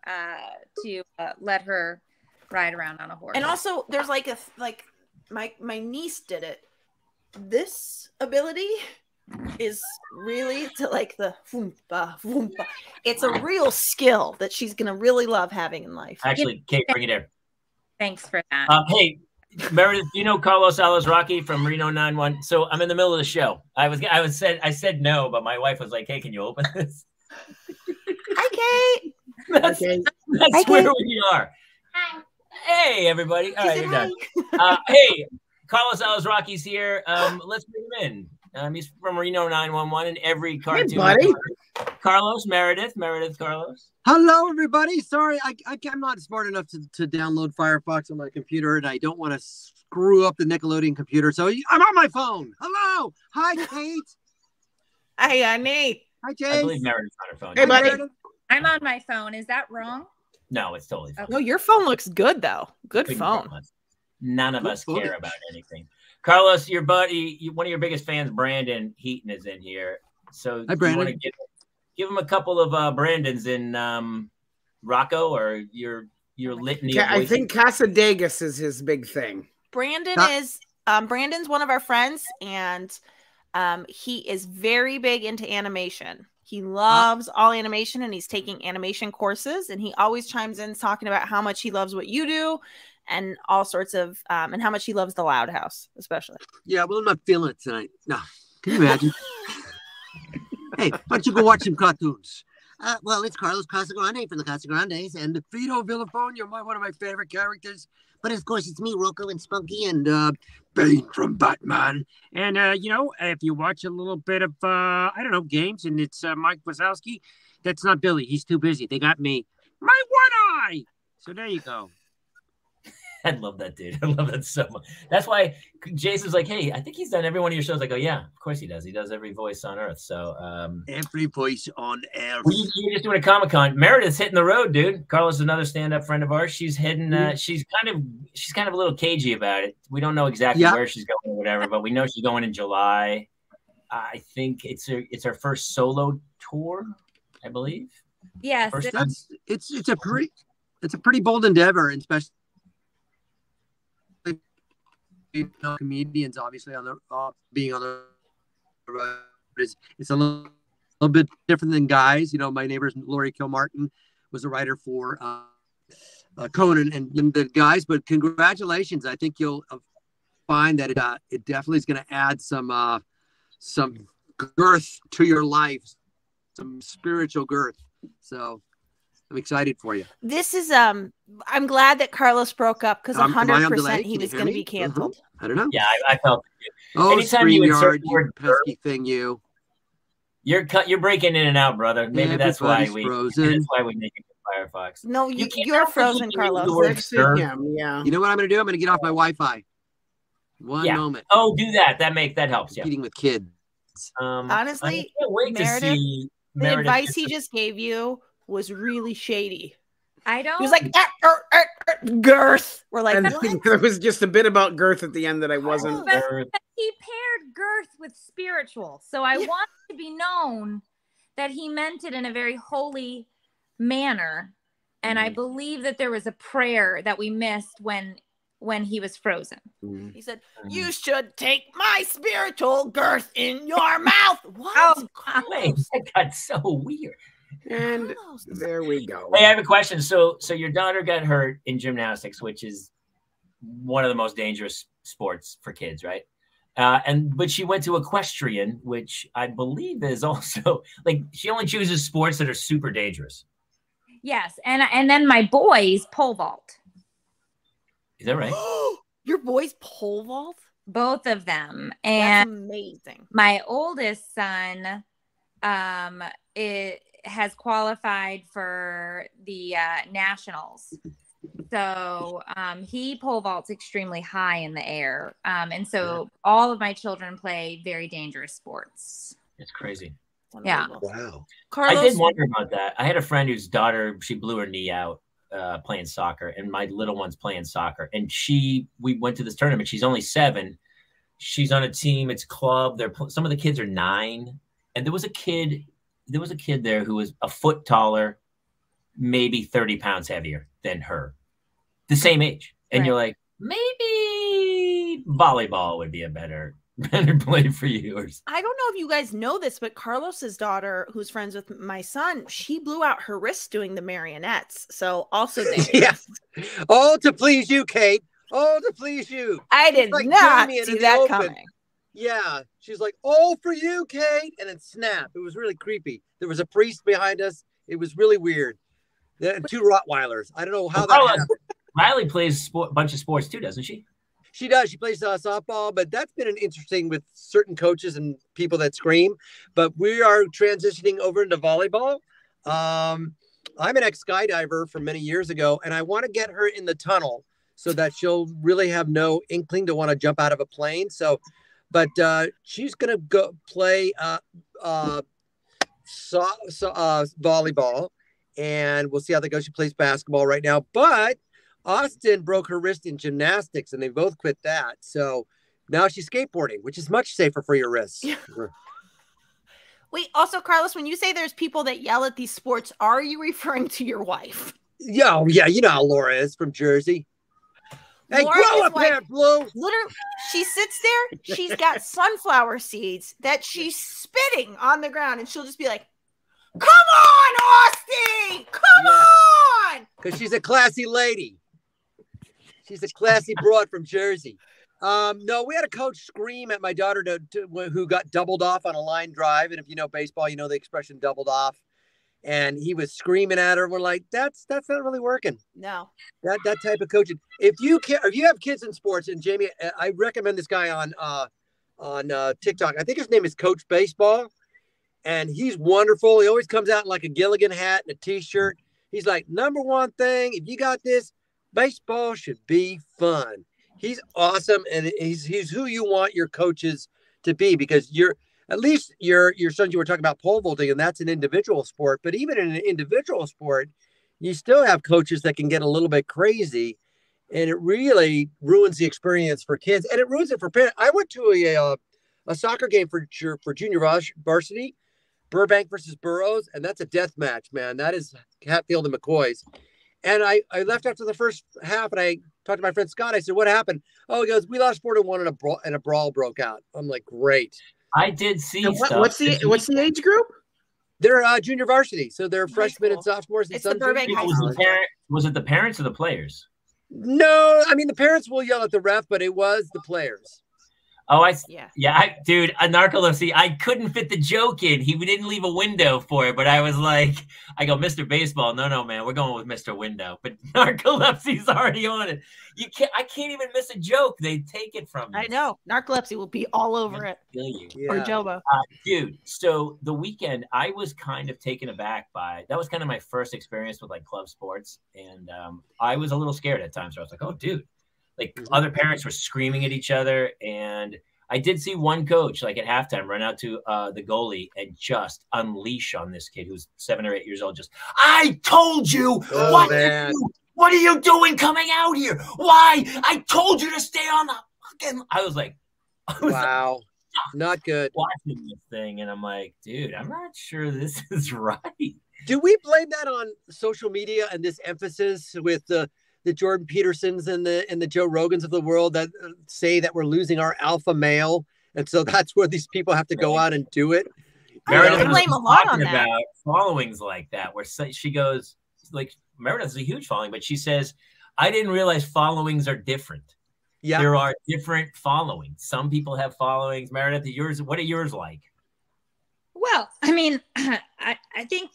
to let her ride around on a horse. And also, there's my niece did it. This ability is really to like the voompa, voompa. It's a real skill that she's gonna really love having in life. Actually, Kate, bring it in. Thanks for that. Hey, Meredith, do you know Carlos Alazraqui from Reno 911? So I'm in the middle of the show. I said no, but my wife was like, "Hey, can you open this?" Hi, Kate. That's Hi, where Kate. we are. Hi. Hey, everybody. All right, She you're said done. Hey, Carlos Alazraqui's here. Let's bring him in. He's from Reno 911 and every cartoon. Hey, buddy. Carlos, Meredith, Carlos. Hello, everybody. Sorry, I'm not smart enough to download Firefox on my computer, and I don't want to screw up the Nickelodeon computer. So I'm on my phone. Hello. Hi, Kate. Hi, honey. Hi, I Jace. believe Meredith's on her phone. Hey, buddy. I'm on my phone. Is that wrong? No, it's totally fine. No, your phone looks good though. Good Couldn't phone. tell us. None of Good us footage. care about anything. Carlos, your buddy, one of your biggest fans, Brandon Heaton, is in here. So Hi, do you want Brandon. to give him a couple of Brandons in Rocco or your litany of I voices? think Casadegas is his big thing. Brandon's one of our friends, and he is very big into animation. He loves all animation, and he's taking animation courses, and he always chimes in talking about how much he loves what you do and all sorts of and how much he loves the Loud House, especially. Yeah, well, I'm not feeling it tonight. No. Can you imagine? Hey, why don't you go watch some cartoons? Well, it's Carlos Casagrande from the Casagrandes and Vito Villafone. You're one of my favorite characters. But of course, it's me, Rocco, and Spunky, and Bane from Batman. And, if you watch a little bit of, games, and it's Mike Wazowski, that's not Billy. He's too busy. They got me. My one eye! So there you go. I love that dude. I love that so much. That's why Jason's like, hey, I think he's done every one of your shows. I go, yeah, of course he does. He does every voice on Earth. So Every voice on Earth. you're just doing a Comic-Con. Meredith's hitting the road, dude. Carlos is another stand-up friend of ours. She's heading. She's kind of a little cagey about it. We don't know exactly where she's going or whatever, but we know she's going in July. I think it's her first solo tour, I believe. Yes. It's a pretty bold endeavor, and especially comedians obviously on the being on the road. It's a little bit different than guys. My neighbors Lori Kilmartin was a writer for Conan and the guys. But congratulations! I think you'll find that it definitely is going to add some girth to your life, some spiritual girth. So I'm excited for you. This is I'm glad that Carlos broke up because Am I on 100% delay? he Can was you going to hear be me? canceled. I don't know. Yeah, I felt it. Oh, Anytime you insert StreamYard, the you word pesky thing, you. You're breaking in and out, brother. Maybe that's why Everybody's frozen. that's why we make it Firefox. No, You can't- you're frozen, you can use Carlos. the word I've seen sir. him, yeah. You know what I'm going to do? I'm going to get off my Wi-Fi. One Yeah. moment. Oh, do that. That helps. Yeah. Competing with kids. Honestly, I can't wait Meredith- to see The Meredith advice he just gave you was really shady. I don't. He was like, girth. We're like, And what? there was just a bit about girth at the end that I wasn't. But he paired girth with spiritual. So I want it to be known that he meant it in a very holy manner. And I believe that there was a prayer that we missed when he was frozen. He said, you should take my spiritual girth in your mouth. What? Oh, Wait, that got so weird. And there we go. Hey, I have a question. So your daughter got hurt in gymnastics, which is one of the most dangerous sports for kids, right? But she went to equestrian, which I believe is also like she only chooses sports that are super dangerous. Yes. And then my boys pole vault. Is that right? Your boys pole vault? Both of them. That's And amazing. my oldest son has qualified for the nationals. So he pole vaults extremely high in the air. And so all of my children play very dangerous sports. It's crazy. Yeah. Wow. Carlos, I did wonder about that. I had a friend whose daughter, she blew her knee out playing soccer, and my little one's playing soccer. And we went to this tournament. She's only 7. She's on a team. It's club. Some of the kids are 9. And there was a kid there who was a foot taller, maybe 30 pounds heavier than her, the same age. And you're like, maybe volleyball would be a better play for you. I don't know if you guys know this, but Carlos's daughter, who's friends with my son, she blew out her wrist doing the marionettes. So also dangerous. All to please you, Kate. All to please you. I did not see that coming. Yeah. She's like, all for you, Kate. And then snap. It was really creepy. There was a priest behind us. It was really weird. And 2 Rottweilers. I don't know how that happened. Riley plays a bunch of sports too, doesn't she? She does. She plays softball, but that's been an interesting with certain coaches and people that scream. But we are transitioning over into volleyball. I'm an ex-skydiver from many years ago, and I want to get her in the tunnel so that she'll really have no inkling to want to jump out of a plane. So, but she's going to go play volleyball, and we'll see how that goes. She plays basketball right now, but Austin broke her wrist in gymnastics, and they both quit that. So now she's skateboarding, which is much safer for your wrists. Yeah. Wait, also, Carlos, when you say there's people that yell at these sports, are you referring to your wife? Yeah, you know how Laura is from Jersey. Hey, Laura grow is up like, there, Blue. Literally, she sits there, she's got sunflower seeds that she's spitting on the ground, and she'll just be like, come on, Austin! Come on! Because she's a classy lady. She's a classy broad from Jersey. No, we had a coach scream at my daughter who got doubled off on a line drive. And if you know baseball, you know the expression doubled off. And he was screaming at her. We're like, that's not really working. No. That type of coaching. If you have kids in sports, and Jamie, I recommend this guy on TikTok. I think his name is Coach Baseball. And he's wonderful. He always comes out in like a Gilligan hat and a t-shirt. He's like, number one thing, if you got this, baseball should be fun. He's awesome, and he's who you want your coaches to be, because at least your sons, you were talking about pole vaulting, and that's an individual sport. But even in an individual sport, you still have coaches that can get a little bit crazy, and it really ruins the experience for kids, and it ruins it for parents. I went to a soccer game for junior varsity, Burbank versus Burroughs, and that's a death match, man. That is Hatfield and McCoy's. And I left after the first half, and I talked to my friend Scott. I said, what happened? Oh, he goes, we lost 4-1 and a brawl broke out. I'm like, great. I did see stuff. What's the age group? They're junior varsity. So they're freshmen and sophomores. It's the Burbank High School. Was it the parents or the players? No, I mean, the parents will yell at the ref, but it was the players. Oh, dude, a narcolepsy. I couldn't fit the joke in. He didn't leave a window for it, but I was like, I go, Mr. Baseball. No, man, we're going with Mr. Window. But narcolepsy's already on it. I can't even miss a joke. They take it from me. I know. Narcolepsy will be all over it. Yeah. Or Jobo. Dude, so the weekend, I was kind of taken aback that was kind of my first experience with like club sports. And I was a little scared at times. So I was like, oh, dude. Like other parents were screaming at each other, and I did see one coach, like at halftime, run out to the goalie and just unleash on this kid who's 7 or 8 years old. Just, I told you, what are you doing coming out here? Why? I told you to stay on the fucking. I was like, wow, not good. Watching this thing, and I'm like, dude, I'm not sure this is right. Do we blame that on social media and this emphasis with the Jordan Petersons and the Joe Rogans of the world that say that we're losing our alpha male, and so that's where these people have to go out and do it? I blame a lot on that. About followings like that, where she goes, like, Meredith's a huge following, but she says, I didn't realize followings are different. Yeah, there are different followings. Some people have followings. Meredith, what are yours like? Well, I mean, I think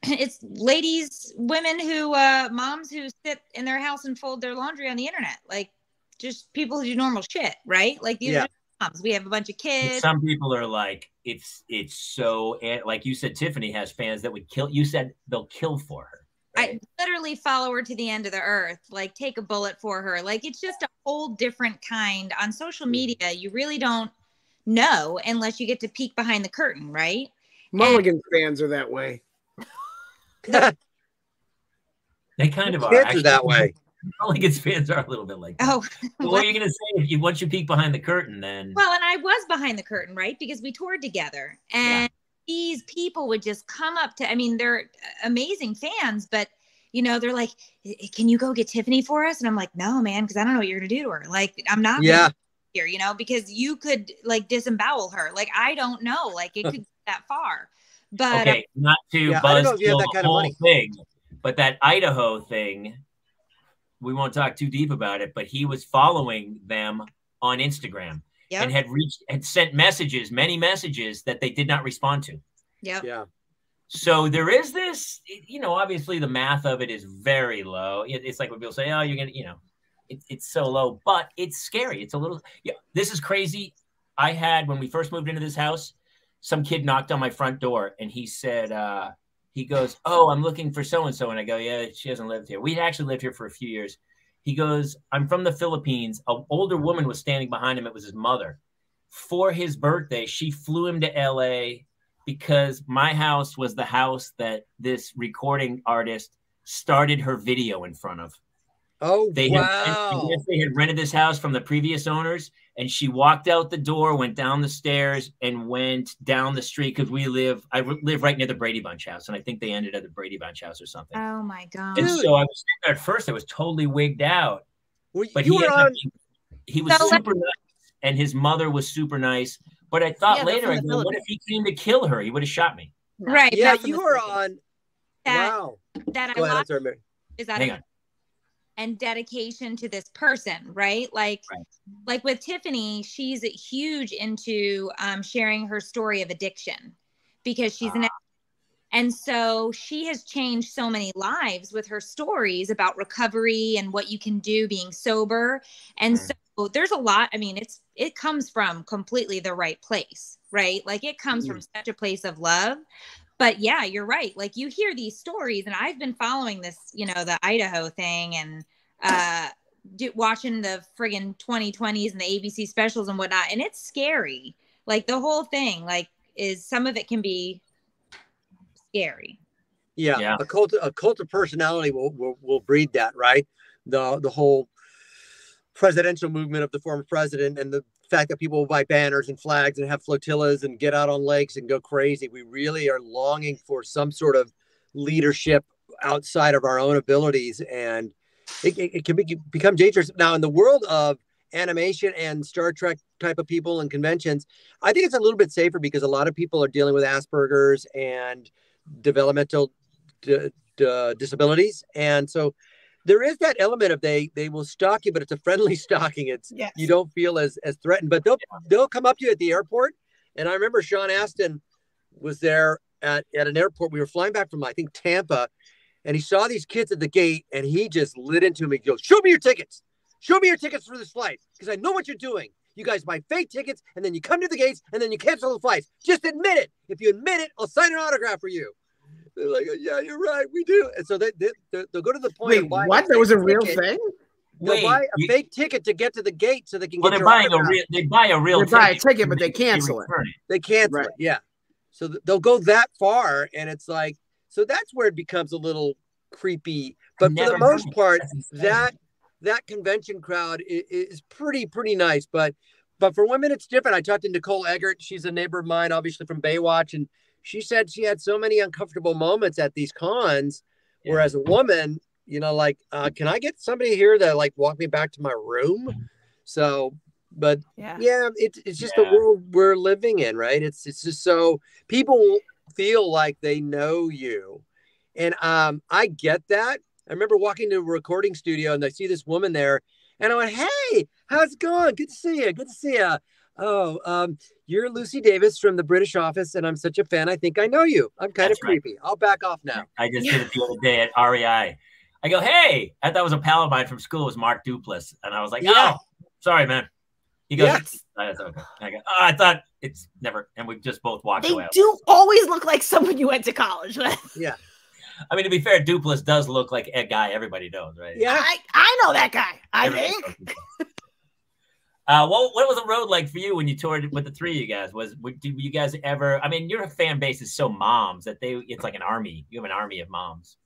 it's ladies, women who, moms who sit in their house and fold their laundry on the internet. Like, just people who do normal shit, right? Like, these are moms. We have a bunch of kids. Some people are like, it's so, like you said, Tiffany has fans that would kill. You said they'll kill for her. Right? I literally follow her to the end of the earth, like take a bullet for her. Like, it's just a whole different kind. On social media, you really don't know unless you get to peek behind the curtain, right? Mulligan fans are that way. They kind of are. Kids are that way. Mulligan's fans are a little bit like that. Oh, what are you going to say if once you peek behind the curtain? Then well, and I was behind the curtain, right? Because we toured together, and these people would just come up to. I mean, they're amazing fans, but you know, they're like, "Can you go get Tiffany for us?" And I'm like, "No, man, because I don't know what you're going to do to her. Like, I'm not here, you know, because you could like disembowel her. Like, I don't know. Like, it could get that far." But okay, not to buzz the whole thing, but that Idaho thing, we won't talk too deep about it, but he was following them on Instagram and had sent messages, many messages that they did not respond to. Yeah. So there is this, you know, obviously the math of it is very low. It's like when people say, oh, you're going to, you know, it's so low, but it's scary. It's a little, this is crazy. I had, when we first moved into this house, some kid knocked on my front door and he said, he goes, oh, I'm looking for so-and-so. And I go, yeah, she hasn't lived here. We'd actually lived here for a few years. He goes, I'm from the Philippines. An older woman was standing behind him. It was his mother. For his birthday, she flew him to LA because my house was the house that this recording artist started her video in front of. Oh, wow. They had rented this house from the previous owners, and she walked out the door, went down the stairs, and went down the street because I live right near the Brady Bunch house, and I think they ended at the Brady Bunch house or something. Oh, my God. And so I was sitting there at first, I was totally wigged out. But he was super nice, and his mother was super nice. But I thought later, I go, what if he came to kill her? He would have shot me. Right. Yeah, you were on. Wow. That Go ahead, is that Hang on. And dedication to this person, right? Like with Tiffany, she's huge into sharing her story of addiction because she's and so she has changed so many lives with her stories about recovery and what you can do being sober. And so there's a lot. I mean, it comes from completely the right place, right? Like it comes from such a place of love. But yeah, you're right. Like you hear these stories, and I've been following this, you know, the Idaho thing and watching the friggin' 2020s and the ABC specials and whatnot. And it's scary. Like the whole thing, like some of it can be scary. Yeah. A cult of personality will breed that, right? The whole presidential movement of the former president and the fact that people will buy banners and flags and have flotillas and get out on lakes and go crazy. We really are longing for some sort of leadership outside of our own abilities, and it can become dangerous. Now, in the world of animation and Star Trek type of people and conventions, I think it's a little bit safer because a lot of people are dealing with Asperger's and developmental disabilities, and so there is that element of they will stalk you, but it's a friendly stalking. It's you don't feel as threatened, but they'll come up to you at the airport. And I remember Sean Astin was there at an airport. We were flying back from, I think, Tampa, and he saw these kids at the gate, and he just lit into me. He goes, show me your tickets. Show me your tickets for this flight, because I know what you're doing. You guys buy fake tickets, and then you come to the gates, and then you cancel the flights. Just admit it. If you admit it, I'll sign an autograph for you. They're like, yeah, you're right, we do. And so they'll go to the point. Wait, what? That was a real thing? they'll buy a fake ticket to get to the gate so they can get they're buying they buy a real ticket, but they cancel it. They cancel it, yeah. So they'll go that far, and it's like, so that's where it becomes a little creepy. But for the most part, that convention crowd is pretty nice. But for women, it's different. I talked to Nicole Eggert. She's a neighbor of mine, obviously from Baywatch, and she said she had so many uncomfortable moments at these cons, whereas a woman, you know, like, can I get somebody here to like walk me back to my room? So, but it's just the world we're living in, right? It's just so people feel like they know you. And I get that. I remember walking to a recording studio and I see this woman there and I went, hey, how's it going? Good to see you. Good to see you. Oh, you're Lucy Davis from the British office, and I'm such a fan. I think I know you. I'm kind of creepy. I'll back off now. I just did it the other day at REI. I go, hey, I thought it was a pal of mine from school. It was Mark Duplass. And I was like, oh, sorry, man. He goes, that's okay. I go, oh, I thought it's never. And we just both walked away. They do always look like someone you went to college with. Yeah. I mean, to be fair, Duplass does look like a guy everybody knows, right? Yeah. I know that guy, I think. What was the road like for you when you toured with the three of you guys? Do you guys ever? I mean, your fan base is so moms that it's like an army. You have an army of moms.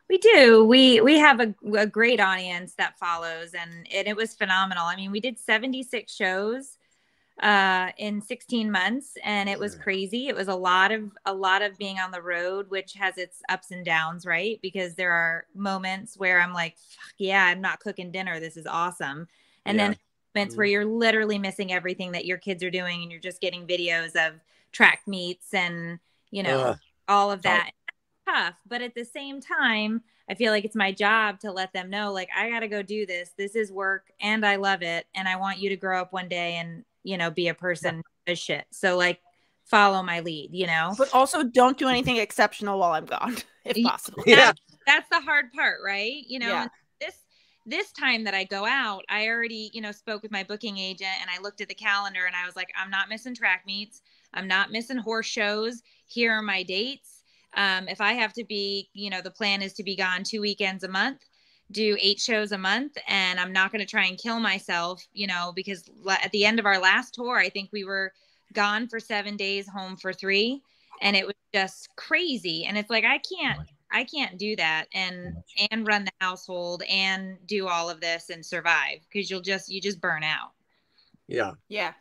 We do. We have a great audience that follows, and it was phenomenal. I mean, we did 76 shows in 16 months, and it was crazy. It was a lot of being on the road, which has its ups and downs, right? Because there are moments where I'm like, fuck yeah, I'm not cooking dinner. This is awesome. And then moments where you're literally missing everything that your kids are doing, and you're just getting videos of track meets and, you know, all of that. Tough, but at the same time, I feel like it's my job to let them know, like, I got to go do this. This is work, and I love it, and I want you to grow up one day and, you know, be a person as shit. So, like, follow my lead, you know. But also, don't do anything exceptional while I'm gone, if possible. That's the hard part, right? You know. And this time that I go out, I already, you know, spoke with my booking agent, and I looked at the calendar, and I was like, I'm not missing track meets. I'm not missing horse shows. Here are my dates. If I have to be, you know, the plan is to be gone 2 weekends a month, do 8 shows a month. And I'm not going to try and kill myself, you know, because at the end of our last tour, I think we were gone for 7 days, home for 3. And it was just crazy. And it's like, I can't do that and run the household and do all of this and survive, because you just burn out. Yeah. Yeah.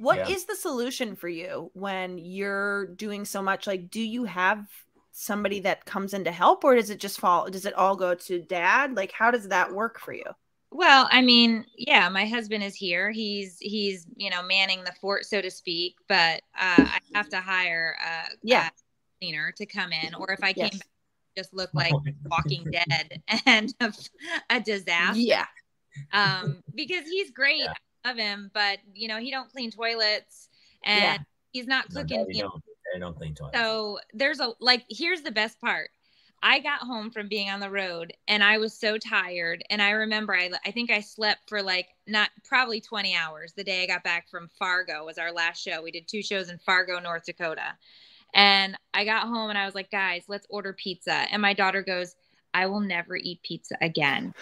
What is the solution for you when you're doing so much? Like, do you have somebody that comes in to help, or does it all go to dad? Like, how does that work for you? Well, I mean, yeah, my husband is here. He's, you know, manning the fort, so to speak, but I have to hire a cleaner to come in, or if I came back, just look like Walking Dead and a disaster. Yeah. Because he's great. Of him, but you know, he don't clean toilets, and he's not cooking. They don't clean toilets. So there's here's the best part. I got home from being on the road, and I was so tired, and I remember I think I slept for probably 20 hours. The day I got back from Fargo was our last show. We did 2 shows in Fargo, North Dakota, and I got home and I was like, guys, let's order pizza. And my daughter goes, I will never eat pizza again,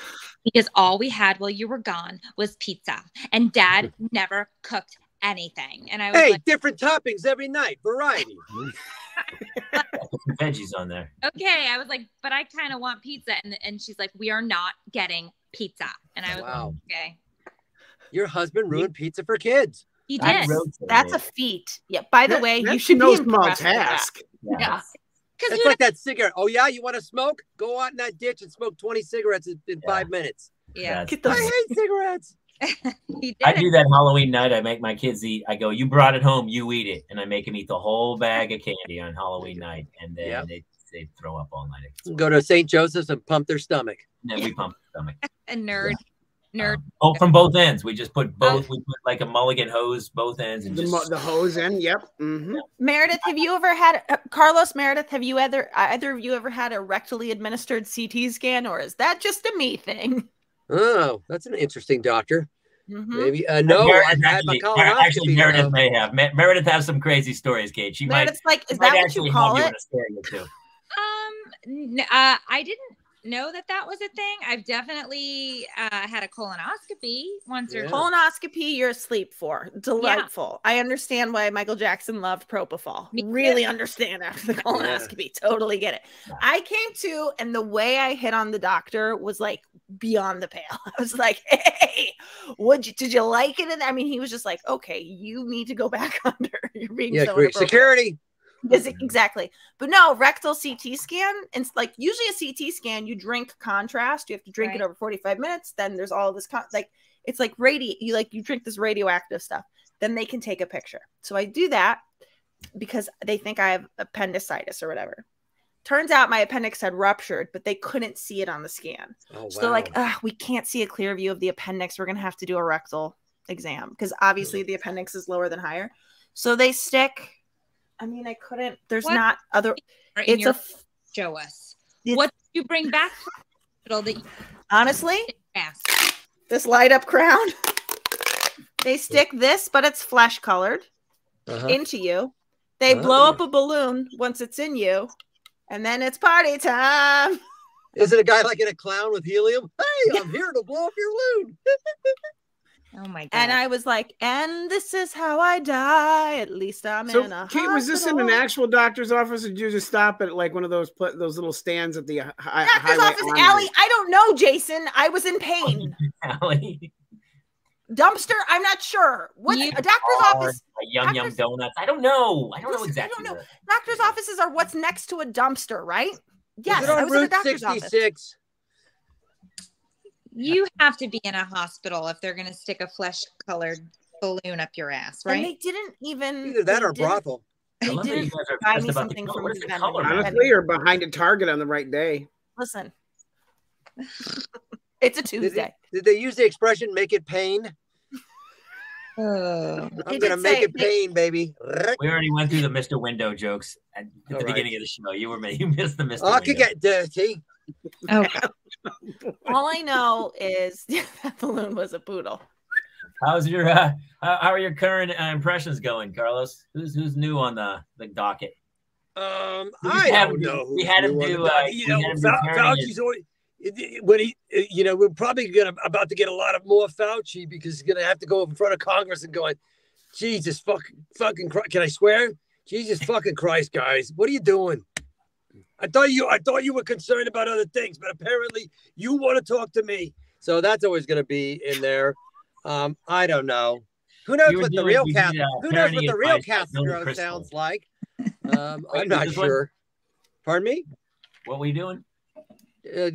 because all we had while you were gone was pizza, and dad never cooked anything. And I was like, different toppings every night, variety. Put some veggies on there. Okay. I was like, but I kind of want pizza. And she's like, we are not getting pizza. And I was like, okay. Your husband ruined pizza for kids. He did. That's a feat. Yeah. By the way, you should be no small task. Yeah. It's like that cigarette. Oh, yeah? You want to smoke? Go out in that ditch and smoke 20 cigarettes in 5 minutes. Yeah. I hate cigarettes. I do that Halloween night. I make my kids eat. I go, you brought it home, you eat it. And I make them eat the whole bag of candy on Halloween night. And then they throw up all night. Go to St. Joseph's and pump their stomach. And then we pump their stomach. A nerd. From both ends. We just put both. We put like a mulligan hose, both ends, and the hose in. Yep. Mm-hmm. Meredith, have you ever had Carlos? Meredith, have you either of you ever had a rectally administered CT scan, or is that just a me thing? Oh, that's an interesting doctor. Mm-hmm. Maybe no. Actually, Meredith may have. Meredith has some crazy stories, Kate. Meredith's like, is that what you call it? I didn't. know that that was a thing. I've definitely had a colonoscopy once or twice. Colonoscopy, you're asleep for. Delightful. Yeah. I understand why Michael Jackson loved propofol. Really understand after the colonoscopy. Totally get it. I came to, and the way I hit on the doctor was like beyond the pale. I was like, hey, did you like it? And I mean, he was just like, okay, you need to go back under. You're being so great security. Exactly. But no, rectal CT scan. And like usually a CT scan, you drink contrast. You have to drink it over 45 minutes. Then there's all this it's like you drink this radioactive stuff. Then they can take a picture. So I do that because they think I have appendicitis or whatever. Turns out my appendix had ruptured, but they couldn't see it on the scan. So they're like, we can't see a clear view of the appendix. We're gonna have to do a rectal exam because obviously the appendix is lower than higher. So they stick. I mean, I couldn't. There's not other. Show us. What did you bring back from the hospital that you honestly? This light up crown. They stick this, but it's flesh colored into you. They blow up a balloon once it's in you, and then it's party time. Is it a guy like in a clown with helium? Hey, I'm here to blow up your balloon. Oh my god! And I was like, and this is how I die. At least I'm in a Kate, was this in an actual doctor's office, or did you just stop at like one of those little stands at the doctor's office? Allie, I don't know, Jason. I was in pain. Allie. Dumpster? I'm not sure. What a doctor's office? Yum Yum Donuts. I don't know. I don't know exactly. I don't know. Doctor's offices are what's next to a dumpster, right? Yes, I was in a doctor's office. You have to be in a hospital if they're going to stick a flesh-colored balloon up your ass, right? And they didn't even either that or brothel. They didn't buy me something from the vendor. Honestly, you're behind a Target on the right day. Listen, it's a Tuesday. Did they use the expression "make it pain"? I'm gonna make it pain, baby. We already went through the Mr. Window jokes at the beginning of the show. You missed the Mr. I could get dirty. Okay. All I know is that balloon was a poodle. How's your how are your current impressions going, Carlos? Who's new on the docket? I don't know. We had him do. Fauci's already, when he, we're probably about to get a lot of more Fauci because he's gonna have to go in front of Congress and going, Jesus fucking Christ. Can I swear? Jesus fucking Christ, guys, what are you doing? I thought you were concerned about other things, but apparently you want to talk to me. So that's always going to be in there. I don't know. Who knows what the real Castro sounds like? I'm not sure. Pardon me? What were you doing?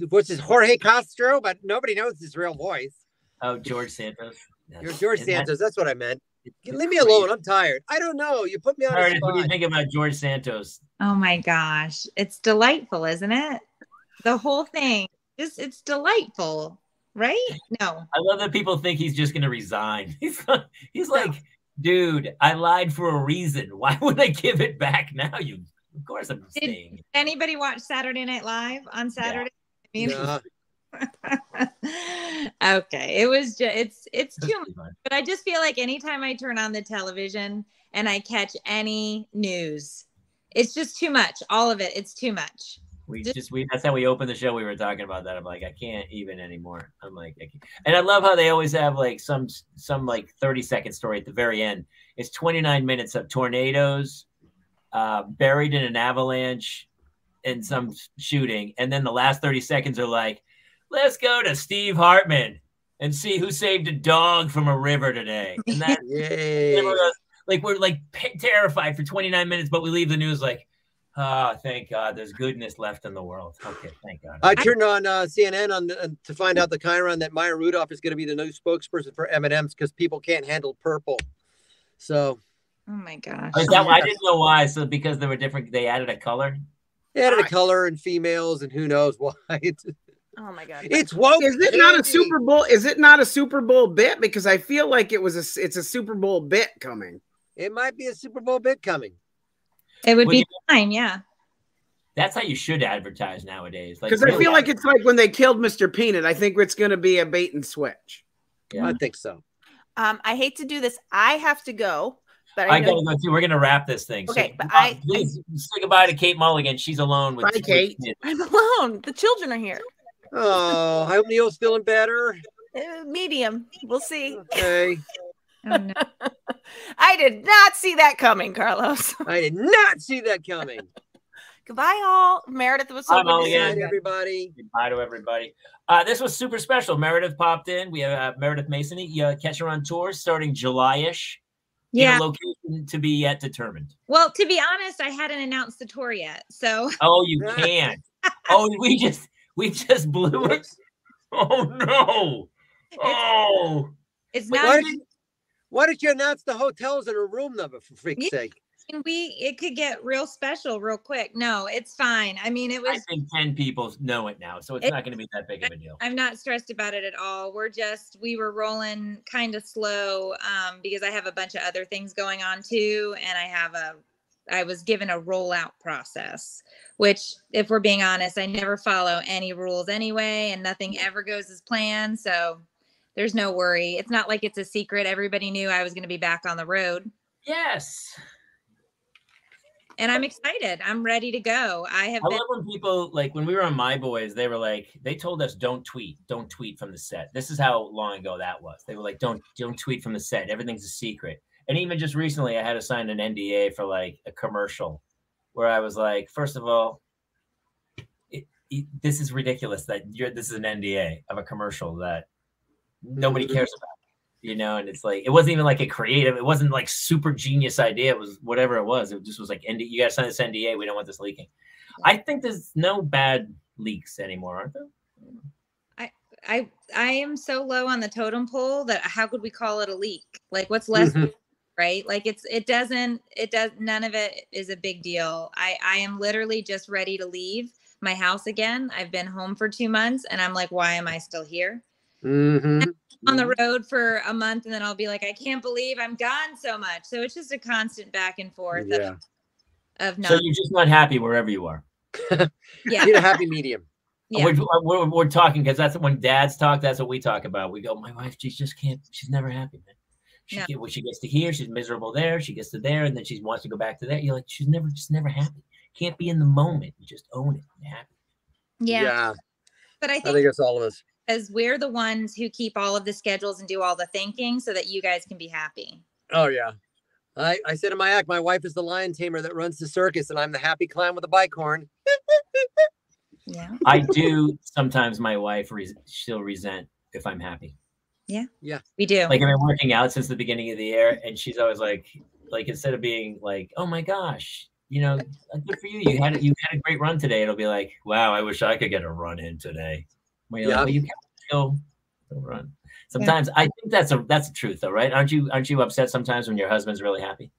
What's his Jorge Castro? But nobody knows his real voice. Oh, George Santos. You're George Santos. That's what I meant. Leave me alone. I'm tired. I don't know. You put me on the spot. What do you think about George Santos? Oh my gosh. It's delightful, isn't it? The whole thing. It's delightful, right? No. I love that people think he's just going to resign. He's like, dude, I lied for a reason. Why would I give it back now? Of course I'm staying. Did anybody watch Saturday Night Live on Saturday? Yeah. Okay, it was just it's too much. But I just feel like anytime I turn on the television and I catch any news, it's just too much. All of it, it's too much. That's how we opened the show. We were talking about that. I'm like, I can't even anymore. I'm like, and I love how they always have like some like 30-second story at the very end. It's 29 minutes of tornadoes, buried in an avalanche, and some shooting, and then the last 30 seconds are like, let's go to Steve Hartman and see who saved a dog from a river today. And that, like, we're like terrified for 29 minutes, but we leave the news like, oh, thank God, there's goodness left in the world. Okay, thank God. I turned on CNN to find out the Chiron that Maya Rudolph is going to be the new spokesperson for M&M's because people can't handle purple. So, oh my gosh, is that why? I didn't know why. So because they were different, they added a color. They added a color and females, and who knows why. Oh my God! It's woke. Is it not a Super Bowl? Is it not a Super Bowl bit? Because I feel like it's a Super Bowl bit coming. It might be a Super Bowl bit coming. It would be fine, yeah. That's how you should advertise nowadays. Because I feel like it's like when they killed Mr. Peanut. I think it's going to be a bait and switch. Yeah. I think so. I hate to do this. I have to go. But I gotta go too. We're gonna wrap this thing. Okay, so, but please say goodbye to Kate Mulligan. She's alone with Kate. I'm alone. The children are here. Oh, I hope Neil's feeling better. Medium. We'll see. Okay. Oh, no. I did not see that coming, Carlos. I did not see that coming. Goodbye, all. Meredith, it was so Bye, good to Molly. see you. Good night, again. everybody. Goodbye to everybody. This was super special. Meredith popped in. We have Meredith Masony. You catch her on tour starting July-ish. Yeah. In a location to be yet determined. Well, to be honest, I hadn't announced the tour yet. So. Oh, you can't. Oh, we just blew it. Oh no. Oh. It's Wait, not. why did you announce the hotels in a room number, for freak's sake? It could get real special real quick. No, it's fine. I mean, it was. I think 10 people know it now, so it's not going to be that big of a deal. I'm not stressed about it at all. We were rolling kind of slow because I have a bunch of other things going on too, and I was given a rollout process, which, if we're being honest, I never follow any rules anyway, and nothing ever goes as planned. So there's no worry. It's not like it's a secret. Everybody knew I was going to be back on the road. Yes. And I'm excited. I'm ready to go. I love when people, like when we were on My Boys, they were like, they told us don't tweet from the set. This is how long ago that was. They were like, don't tweet from the set. Everything's a secret. And even just recently, I had to sign an NDA for like a commercial where I was like, first of all, this is ridiculous that this is an NDA of a commercial that nobody cares about. You know, and it's like, it wasn't even like a creative, it wasn't like super genius idea. It was whatever it was. It just was like, you got to sign this NDA. We don't want this leaking. I think there's no bad leaks anymore, aren't there? I am so low on the totem pole that how could we call it a leak? Like what's less, right? Like none of it is a big deal. I am literally just ready to leave my house again. I've been home for 2 months and I'm like, why am I still here? On the road for a month, and then I'll be like, I can't believe I'm gone so much. So it's just a constant back and forth of not. So you're just not happy wherever you are. Yeah, need a happy medium. Yeah. We're talking because that's when dads talk. That's what we talk about. We go, my wife, she just can't. She's never happy, man. She gets to here, she's miserable there. She gets to there, and then she wants to go back to there. You're like, she's never happy. Can't be in the moment. You just own it. You're happy. Yeah. But I think it's all of us. Because we're the ones who keep all of the schedules and do all the thinking so that you guys can be happy. Oh, yeah. I said in my act, my wife is the lion tamer that runs the circus, and I'm the happy clown with a bike horn. Yeah. I do sometimes. My wife she'll resent if I'm happy. Yeah. Yeah. We do. Like I've been working out since the beginning of the year, and she's always like instead of being like, oh my gosh, you know, good for you. You had a great run today. It'll be like, wow, I wish I could get a run in today. Well, like, well, you can't still run. Sometimes I think that's the truth, though, right? Aren't you upset sometimes when your husband's really happy?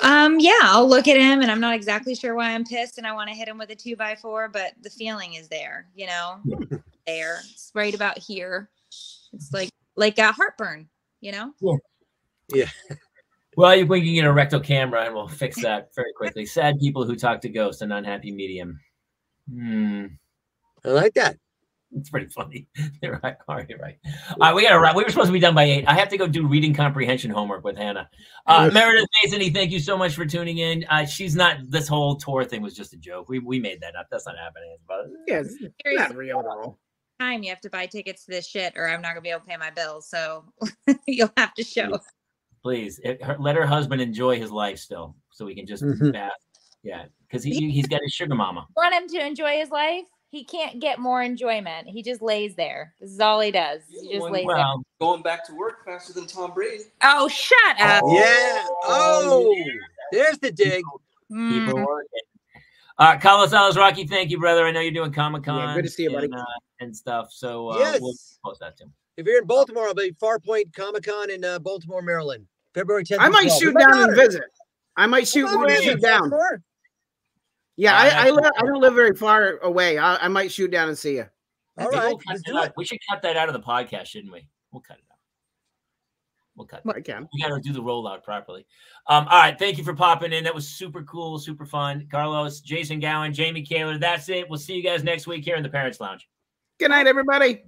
Yeah, I'll look at him and I'm not exactly sure why I'm pissed and I want to hit him with a 2x4, but the feeling is there, you know, there. It's right about here. It's like a heartburn, you know? Yeah. Well, we can get a rectal camera and we'll fix that very quickly. Sad people who talk to ghosts, an unhappy medium. I like that. It's pretty funny. You're right. All right. We got to wrap. We were supposed to be done by 8. I have to go do reading comprehension homework with Hannah. Meredith Masony, thank you so much for tuning in. She's not. This whole tour thing was just a joke. We made that up. That's not happening. Yeah, it's not real at all. Time you have to buy tickets to this shit, or I'm not gonna be able to pay my bills. So you'll have to show. Please let her husband enjoy his life still, so we can just bath. Yeah, because he's got his sugar mama. Want him to enjoy his life? He can't get more enjoyment. He just lays there. This is all he does. He just lays there. Going back to work faster than Tom Brady. Oh, shut up. Yeah. Oh, there's the dig. Keep her working. Carlos Alazrqui, thank you, brother. I know you're doing Comic-Con. Yeah, good to see you, buddy. And stuff. So yes. We'll post that too. If you're in Baltimore, I'll be Farpoint Comic-Con in Baltimore, Maryland, February 10th. I might shoot down and visit. I might shoot down. Yeah, I don't live very far away. I might shoot down and see you. All right. We should cut that out of the podcast, shouldn't we? We'll cut it out. We'll cut it. I can. We got to do the rollout properly. All right. Thank you for popping in. That was super cool, super fun. Carlos, Jason Gowan, Jamie Kaler. That's it. We'll see you guys next week here in the Parents Lounge. Good night, everybody.